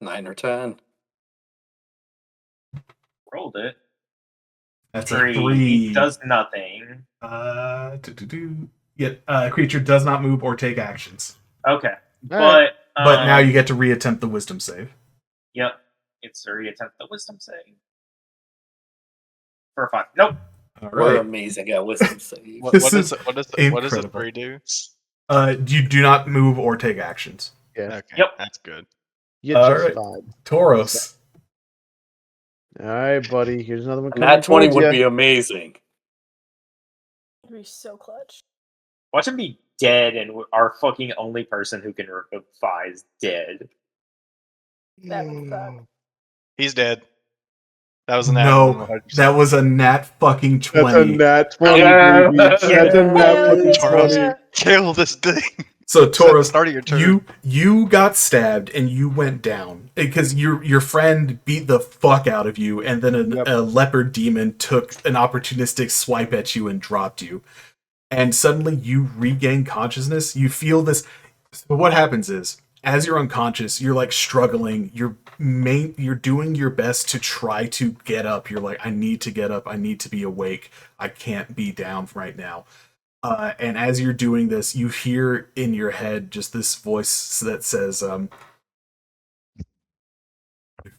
9 or 10. Rolled it. That's 3. a 3. It does nothing. Creature does not move or take actions. Okay. All But now you get to reattempt the wisdom save. Yep. It's a reattempt the wisdom save. For 5. Nope. All We're right. amazing at wisdom save. What This does is the 3 do? You do not move or take actions. Yeah. Okay, Yep. that's good. You All just right. vibe. Tauros. All right, buddy. Here's another one And coming that 20 towards would ya. be amazing. You're so clutch. Watch him be dead, and our fucking only person who can revivify is dead. That would suck. He's dead. That was an nat No, 100%. that was a nat fucking 20. That's a nat 20, Yeah. baby. That's a nat fucking Tauros, 20. kill this thing. So Tauros, Start of your turn. you got stabbed and you went down because your friend beat the fuck out of you, and then a leopard demon took an opportunistic swipe at you and dropped you, and suddenly you regain consciousness. You feel this. So what happens is, as you're unconscious, you're like struggling. You're doing your best to try to get up. You're like, I need to get up. I need to be awake. I can't be down right now. And as you're doing this, you hear in your head just this voice that says, your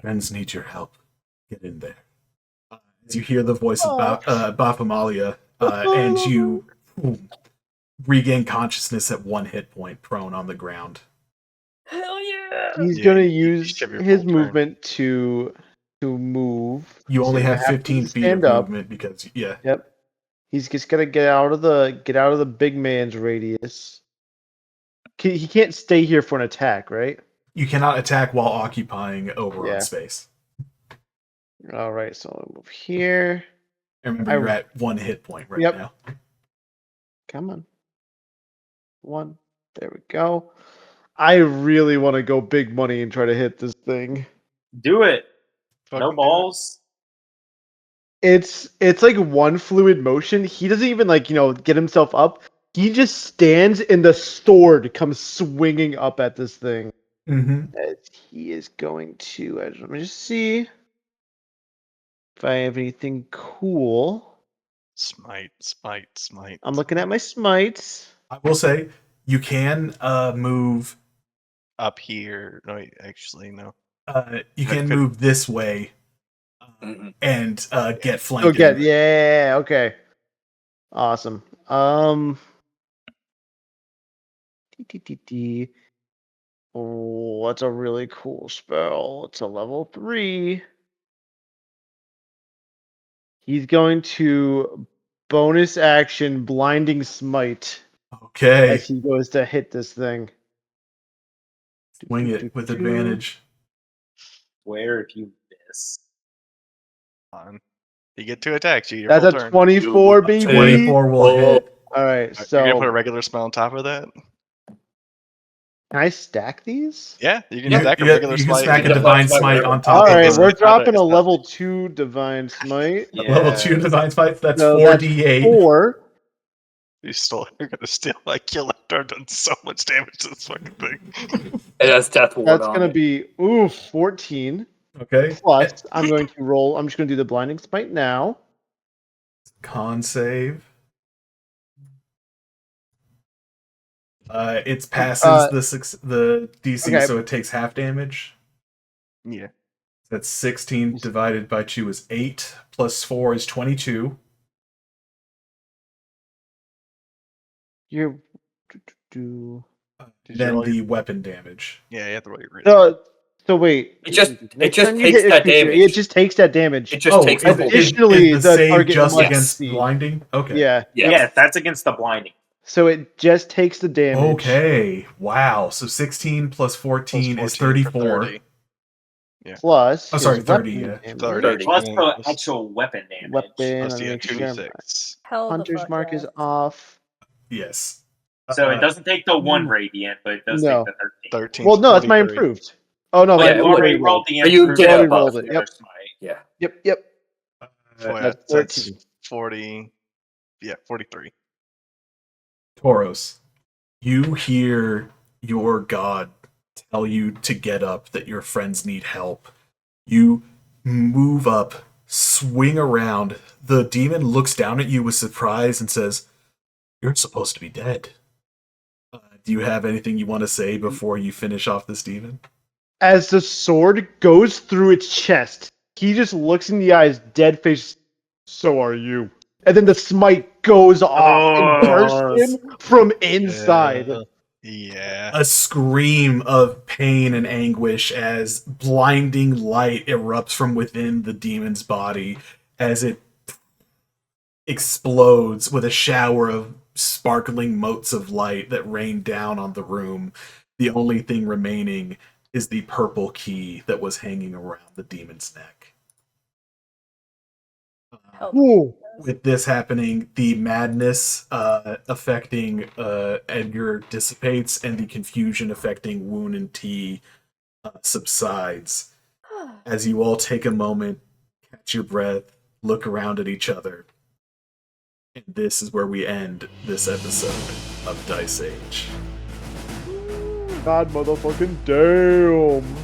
friends need your help. Get in there. As you hear the voice of Baphomalia, and you regain consciousness at 1 hit point, prone on the ground. Hell yeah! He's Yeah, gonna you use should have your his full turn. movement to move. You So only you have 15 to feet of stand up. movement because, yeah. Yep. He's just gonna get out of the big man's radius. He can't stay here for an attack, right? You cannot attack while occupying Oberon Yeah. space. All right, so I'll move here. Remember, you're at 1 hit point right Yep. now. Come on. 1. There we go. I really want to go big money and try to hit this thing. Do it. Fucking No do it. balls. It's like one fluid motion. He doesn't even get himself up. He just stands and the sword comes swinging up at this thing. Mm-hmm. He is going to. Let me just see if I have anything cool. Smite. I'm looking at my smites. I will say, you can move. Up here. No, wait, actually, no. You can move this way and get flanking. Yeah. Okay. Awesome. Oh, that's a really cool spell. It's a level 3. He's going to bonus action blinding smite Okay. as he goes to hit this thing. Swing it with advantage. Where if you miss? On. You get 2 attacks. You get your That's full a turn. 24, baby. 24 will hit. All right, You're so gonna put a regular spell on top of that? can I stack these? Yeah, you can You, stack a you, regular you can smite. stack a Yeah, divine Divine smite Smite. on top All of right, it. we're it's not a- dropping a it's not- level 2 divine smite. Level 2 divine smite. That's So 4d8. 4. You're gonna steal my kill after I've done so much damage to this fucking thing. It has Death Ward That's on gonna it. be 14. Okay. Plus, I'm going to roll. I'm just going to do the blinding smite now. Con save. It passes the DC, okay. so it takes half damage. Yeah. That's 16 divided by 2 is 8, plus 4 is 22. You're. Then the weapon damage. Yeah, you have to roll your So wait. It just next takes time you hit a that creature, damage. It just takes that damage. It just takes the full damage. Additionally, is the save target just must against succeed. blinding? Okay. Yeah. Yeah, that's against the blinding. So it just takes the damage. Okay. Wow. So 16 plus 14 is 34. 30. Yeah. Plus. Oh, sorry, his 30, weapon yeah. damage. 30. Plus and the plus- actual weapon damage. Weapon. plus, Let me yeah, make sure. 2d6. Hell the Hunter's fuck mark yes. is off. Yes. So it doesn't take the 1 radiant, but it does No. take the 13. 13. Well, no, it's my improved. Oh no, Oh, my yeah, You it would. already rolled the But you improved. did already above. rolled it. Yep. Yeah. Yep. That's 13. 40. Yeah, 43. Tauros, you hear your god tell you to get up, that your friends need help. You move up, swing around. The demon looks down at you with surprise and says, "You're supposed to be dead." Do you have anything you want to say before you finish off this demon? As the sword goes through its chest, he just looks in the eyes, dead face. So are you. And then the smite goes off and bursts him from inside. Yeah. A scream of pain and anguish as blinding light erupts from within the demon's body as it explodes with a shower of sparkling motes of light that rain down on the room. The only thing remaining is the purple key that was hanging around the demon's neck. With this happening, the madness affecting Edgar dissipates, and the confusion affecting Woon and T subsides. As you all take a moment, catch your breath, look around at each other. And this is where we end this episode of Dice Age. God motherfucking damn.